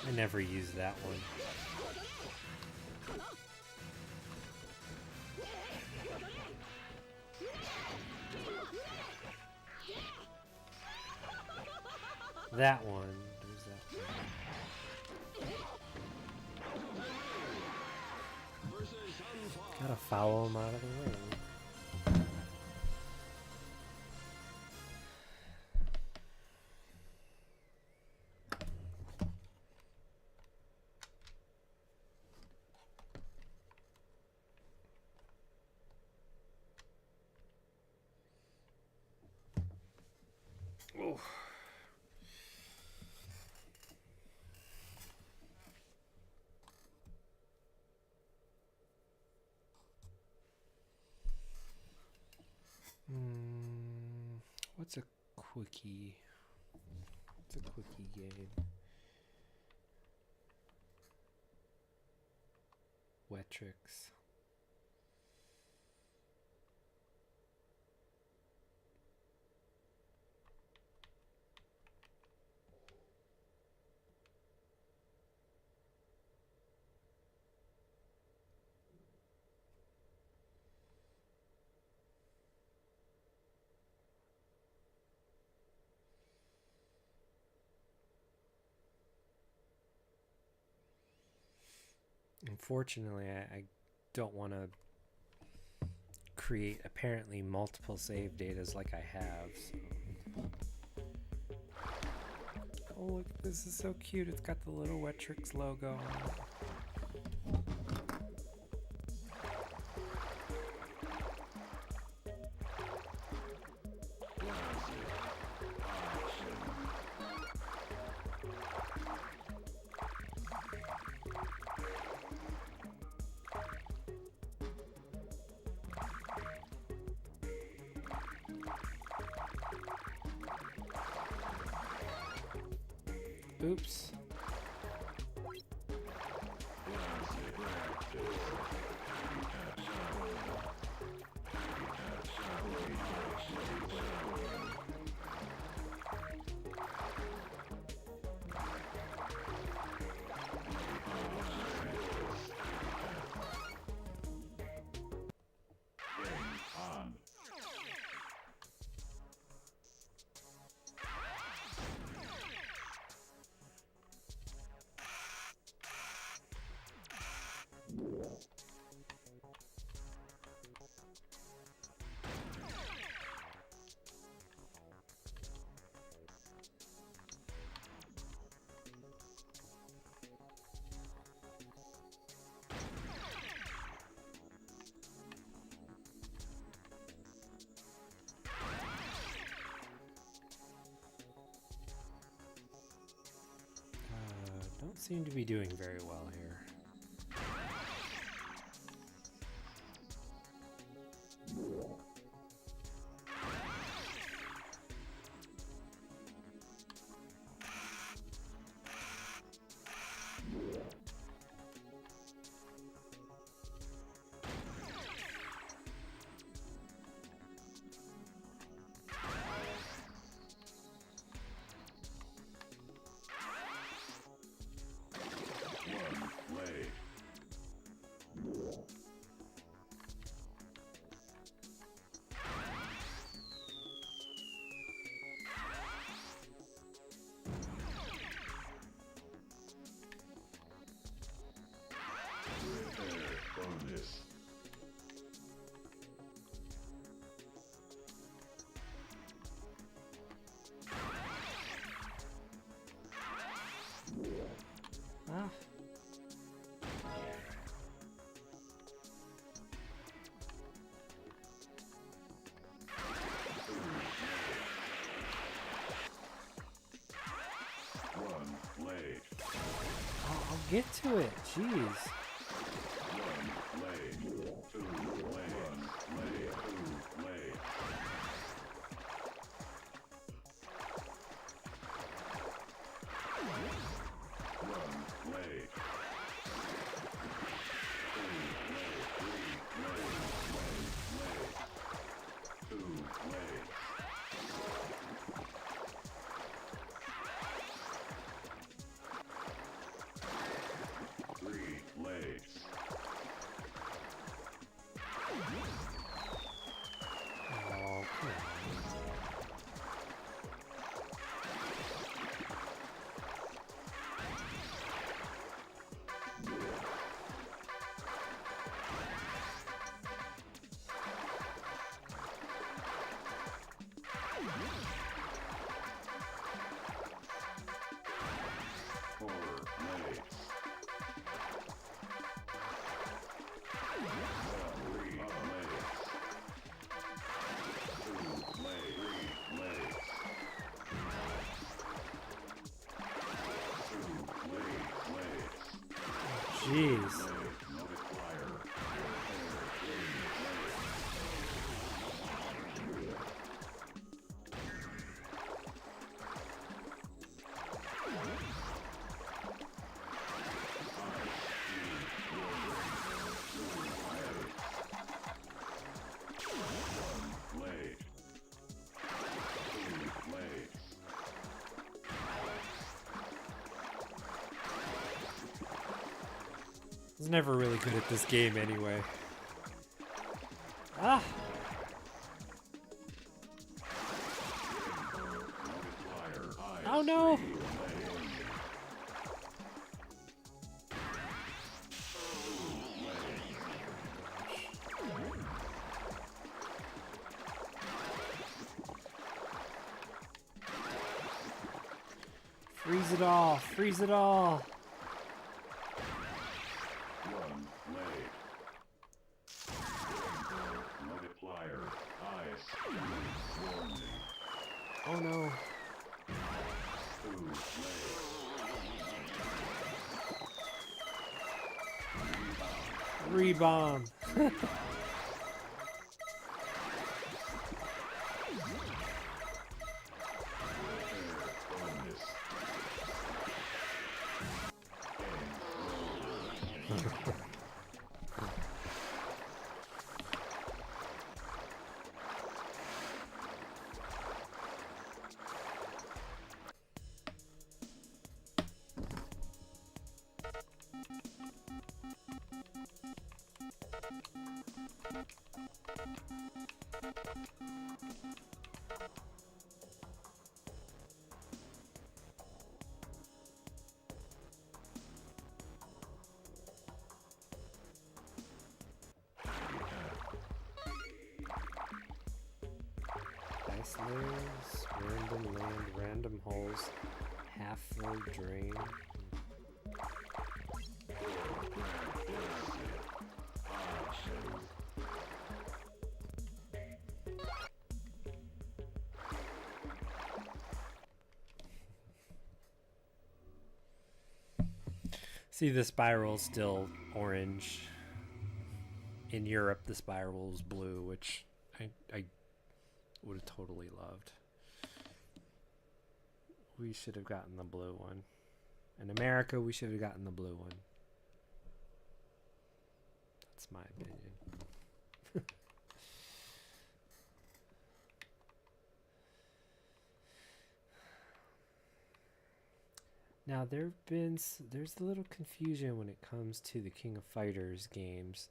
I never used that one. That one. There's that one. Gotta follow him out of the ring. Oh. What's a quickie? What's a quickie game? Wetrix. Unfortunately, I don't want to create apparently multiple save datas like I have. So. Oh, look, this is so cute. It's got the little Wetrix logo on it. Oops. Don't seem to be doing very well here. Ah. I'll get to it. Jeez. Jeez. I was never really good at this game anyway. Ah! Oh no! Freeze it all! Freeze it all! Oh no. Rebomb. Ice layers, random land, random holes, half full drain. See, the spiral's still orange. In Europe, the spiral is blue, which I would have totally loved. We should have gotten the blue one. In America, we should have gotten the blue one. That's my opinion. Now there's a little confusion when it comes to the King of Fighters games.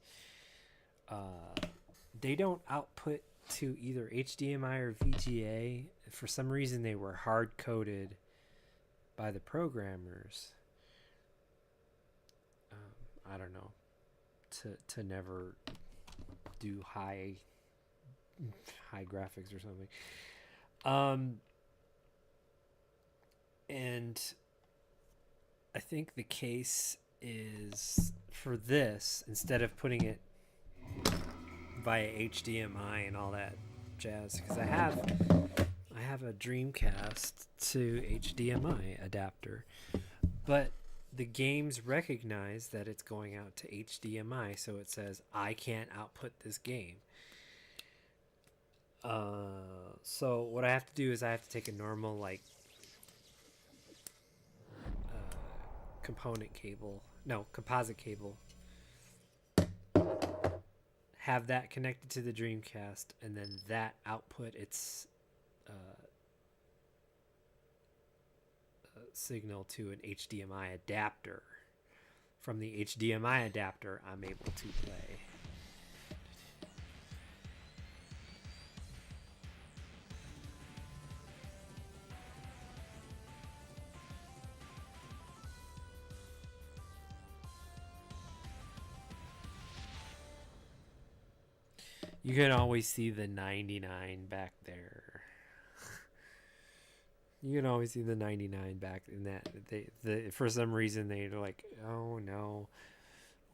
They don't output to either HDMI or VGA. For some reason, they were hard coded by the programmers. I don't know, to never do high graphics or something. And I think the case is for this, instead of putting it via HDMI and all that jazz, because I have a Dreamcast to HDMI adapter, but the games recognize that it's going out to HDMI, so it says I can't output this game. So what I have to do is I have to take a normal composite cable, have that connected to the Dreamcast, and then that output its signal to an HDMI adapter. From the HDMI adapter, I'm able to play. You can always see the 99 back there. You can always see the 99 back in that. For some reason, they're like, oh no,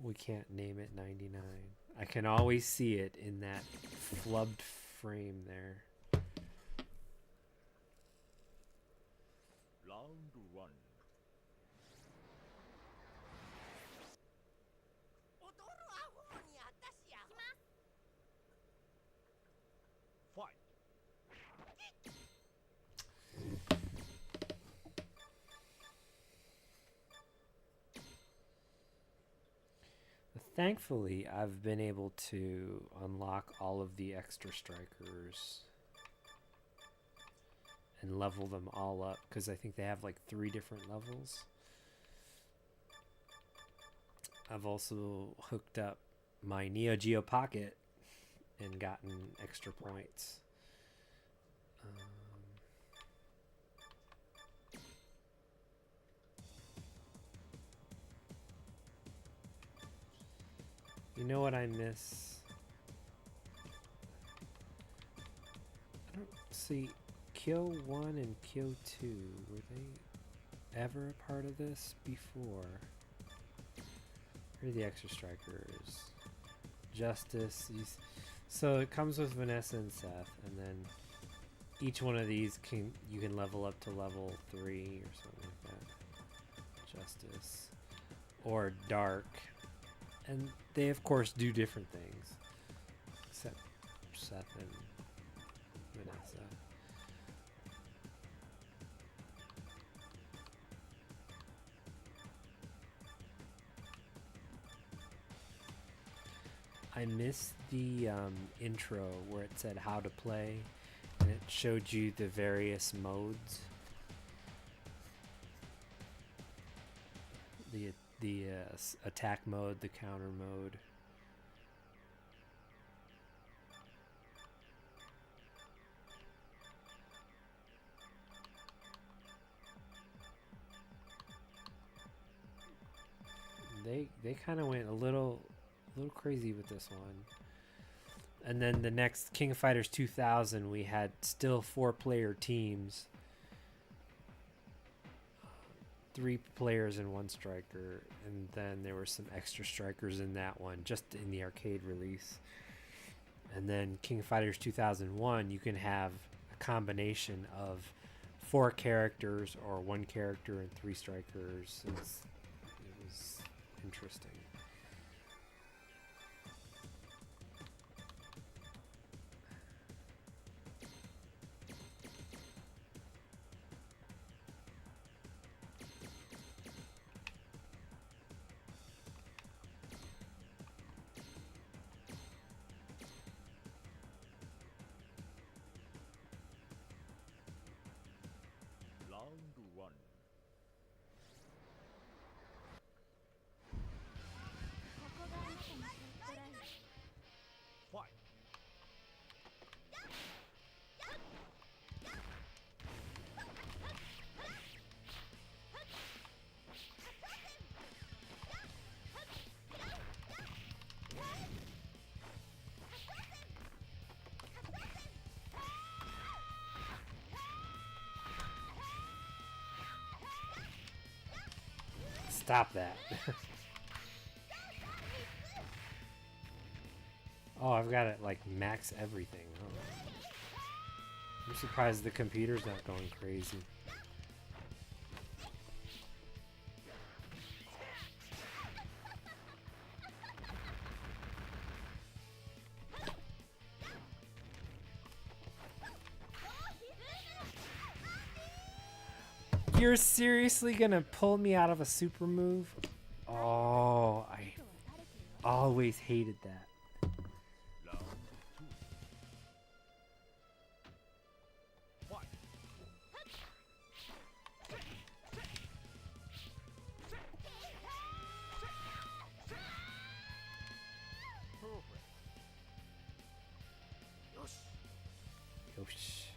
we can't name it 99. I can always see it in that flubbed frame there. Round one. Thankfully, I've been able to unlock all of the extra strikers and level them all up because I think they have like 3 different levels. I've also hooked up my Neo Geo Pocket and gotten extra points. You know what I miss? I don't see Kill 1 and Kill 2. Were they ever a part of this before? Here are the extra strikers. Justice. So it comes with Vanessa and Seth, and then each one of these you can level up to level 3 or something like that. Justice. Or Dark. And they of course do different things. Except Seth and Vanessa. I missed the intro where it said how to play, and it showed you the various modes. The attack mode, the counter mode. They kind of went a little crazy with this one. And then the next King of Fighters 2000, we had still 4-player teams. 3 players and 1 striker, and then there were some extra strikers in that one, just in the arcade release. And then King of Fighters 2001, you can have a combination of 4 characters or 1 character and 3 strikers. It was interesting. Stop that. Oh, I've got it like max everything. Oh. I'm surprised the computer's not going crazy. You're seriously gonna pull me out of a super move? Oh, I always hated that. Yosh.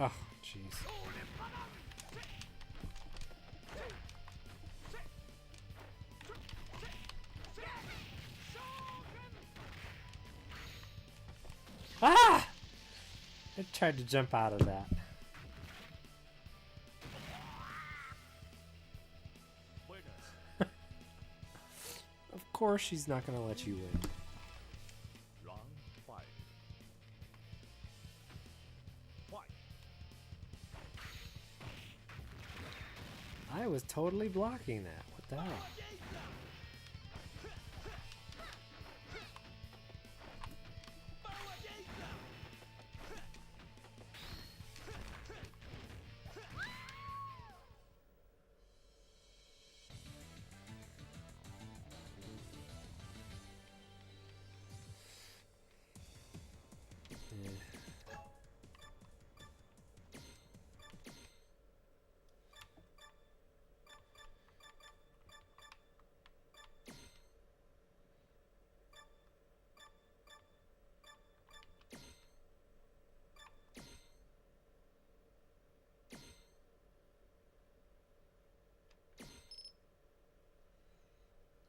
Oh, jeez. Ah! I tried to jump out of that. Of course she's not going to let you win. I was totally blocking that. What the hell?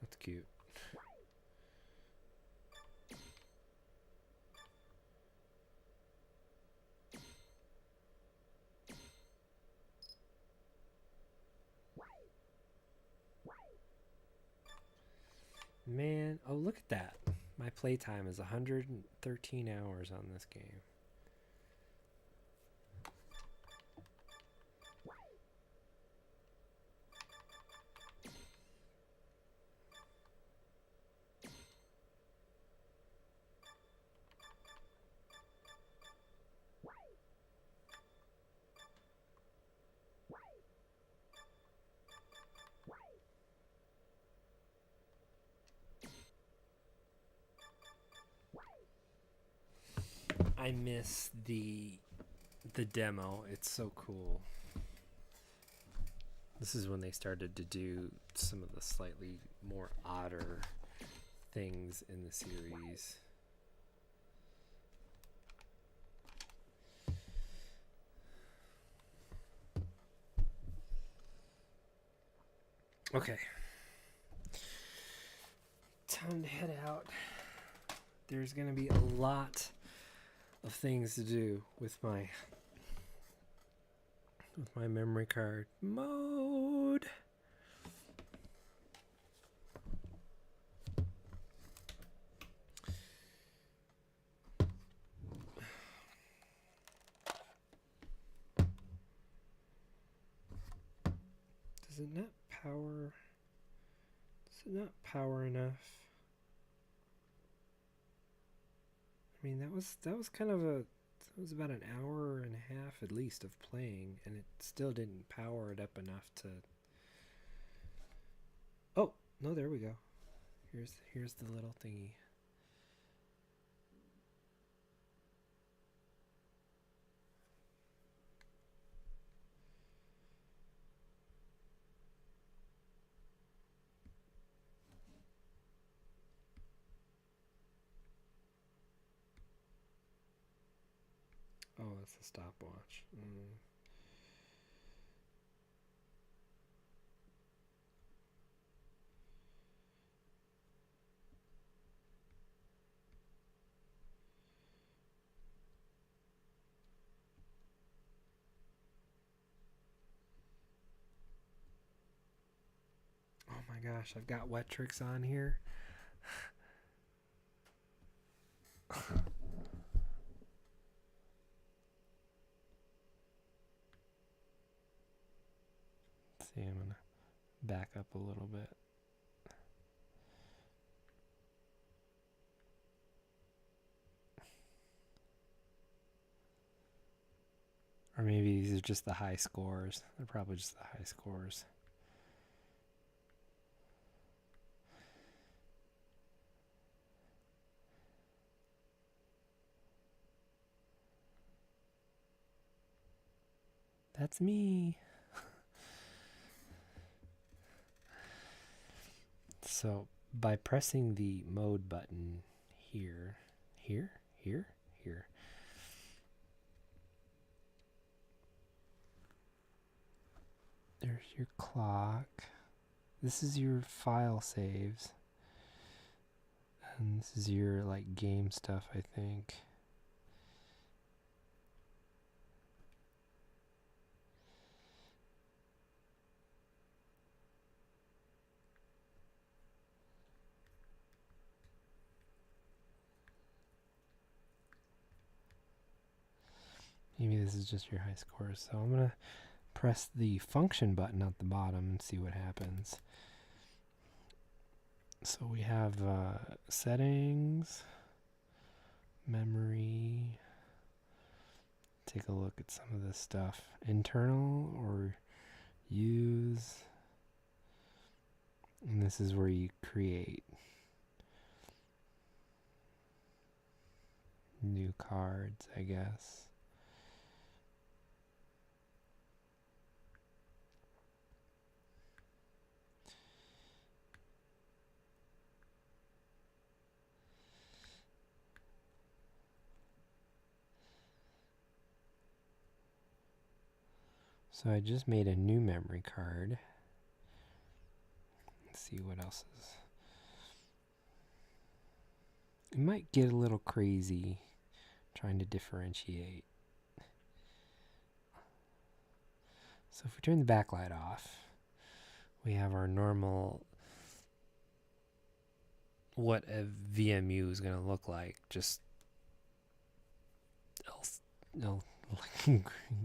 That's cute. Man, oh look at that. My playtime is 113 hours on this game. I miss the demo. It's so cool. This is when they started to do some of the slightly more odder things in the series. Okay. Time to head out. There's going to be a lot of things to do with my memory card. Mode. Does it not power? Does it not power enough? I mean, that was kind of that was about an hour and a half at least of playing, and it still didn't power it up enough to. Oh no! There we go. Here's the little thingy. Oh, that's a stopwatch. Oh my gosh, I've got wet tricks on here. See, I'm gonna back up a little bit. Or maybe these are just the high scores. They're probably just the high scores. That's me. So by pressing the mode button here, There's your clock. This is your file saves. And this is your like game stuff, I think. Maybe this is just your high score. So I'm going to press the function button at the bottom and see what happens. So we have settings, memory. Take a look at some of this stuff. Internal or use. And this is where you create new cards, I guess. So I just made a new memory card. Let's see what else is. It might get a little crazy trying to differentiate. So if we turn the backlight off, we have our normal what a VMU is going to look like. Just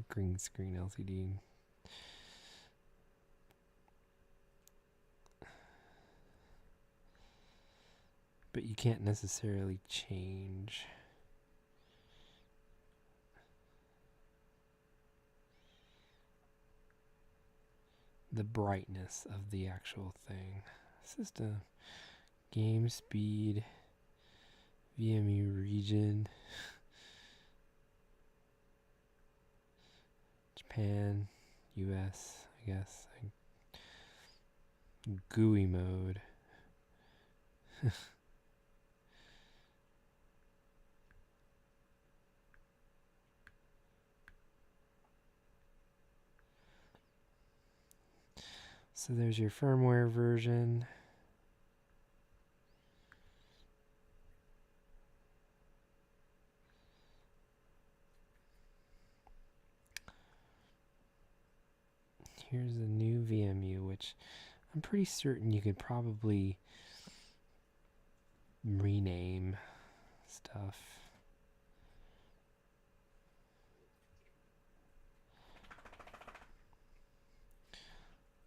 green screen LCD. But you can't necessarily change the brightness of the actual thing. System, game speed, VMU region, Japan, US, I guess. GUI mode. So there's your firmware version. Here's the new VMU, which I'm pretty certain you could probably rename stuff.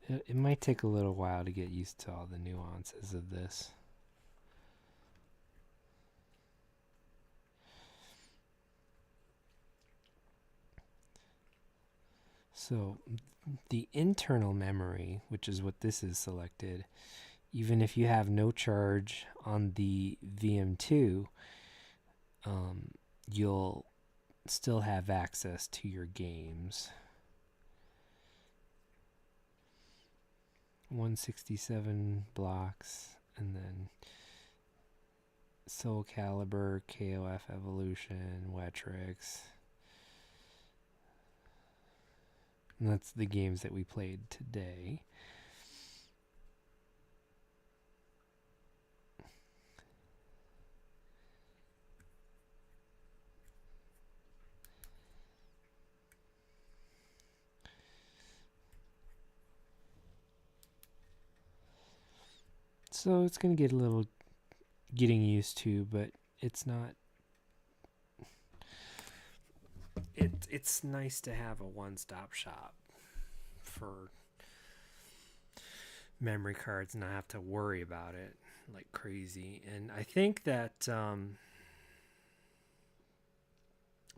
It might take a little while to get used to all the nuances of this. So the internal memory, which is what this is selected, even if you have no charge on the VM2, you'll still have access to your games. 167 blocks, and then Soul Calibur, KOF Evolution, Wetrix. And that's the games that we played today. So it's going to get a little getting used to, but it's not. It's nice to have a one-stop shop for memory cards and not have to worry about it like crazy. And I think that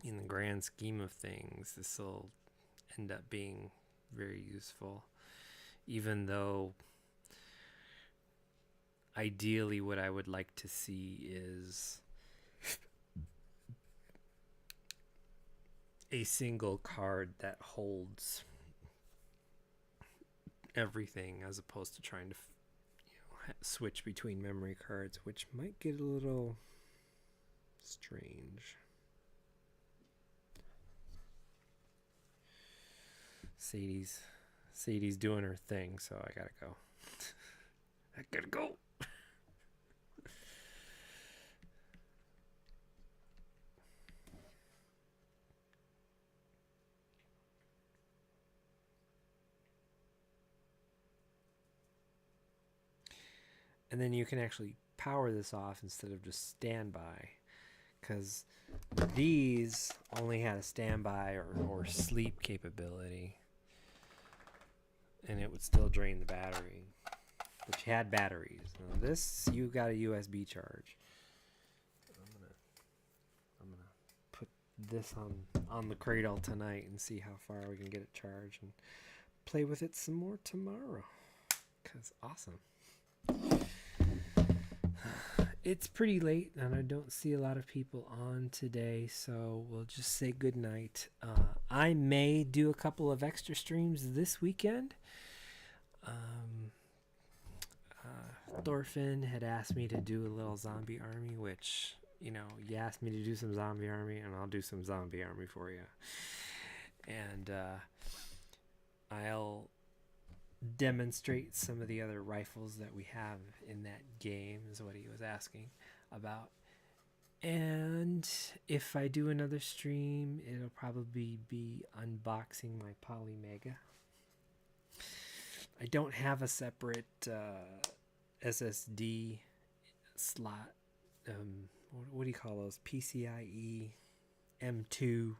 in the grand scheme of things, this will end up being very useful, even though ideally what I would like to see is a single card that holds everything, as opposed to trying to switch between memory cards, which might get a little strange. Sadie's Sadie's doing her thing, so I gotta go. I gotta go. And then you can actually power this off instead of just standby, because these only had a standby or sleep capability, and it would still drain the battery, but you had batteries. Now this, you got a USB charge. I'm gonna put this on the cradle tonight and see how far we can get it charged and play with it some more tomorrow, because awesome. It's pretty late and I don't see a lot of people on today, so we'll just say good night. I may do a couple of extra streams this weekend. Thorfinn had asked me to do a little zombie army, which, you asked me to do some zombie army, and I'll do some zombie army for you. And I'll demonstrate some of the other rifles that we have in that game, is what he was asking about. And if I do another stream, it'll probably be unboxing my Polymega. I don't have a separate SSD slot. What do you call those? PCIe M2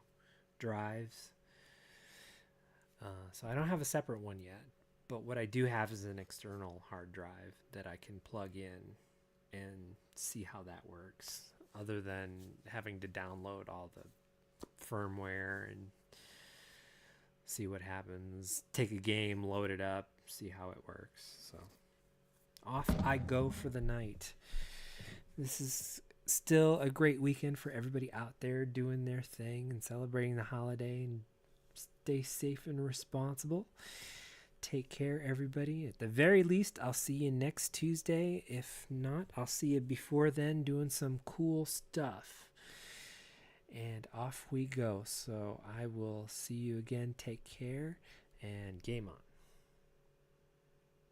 drives. So I don't have a separate one yet. But what I do have is an external hard drive that I can plug in and see how that works, other than having to download all the firmware and see what happens. Take a game, load it up, see how it works. So off I go for the night. This is still a great weekend for everybody out there doing their thing and celebrating the holiday, and stay safe and responsible. Take care, everybody. At the very least, I'll see you next Tuesday. If not, I'll see you before then doing some cool stuff. And off we go. So I will see you again. Take care and game on.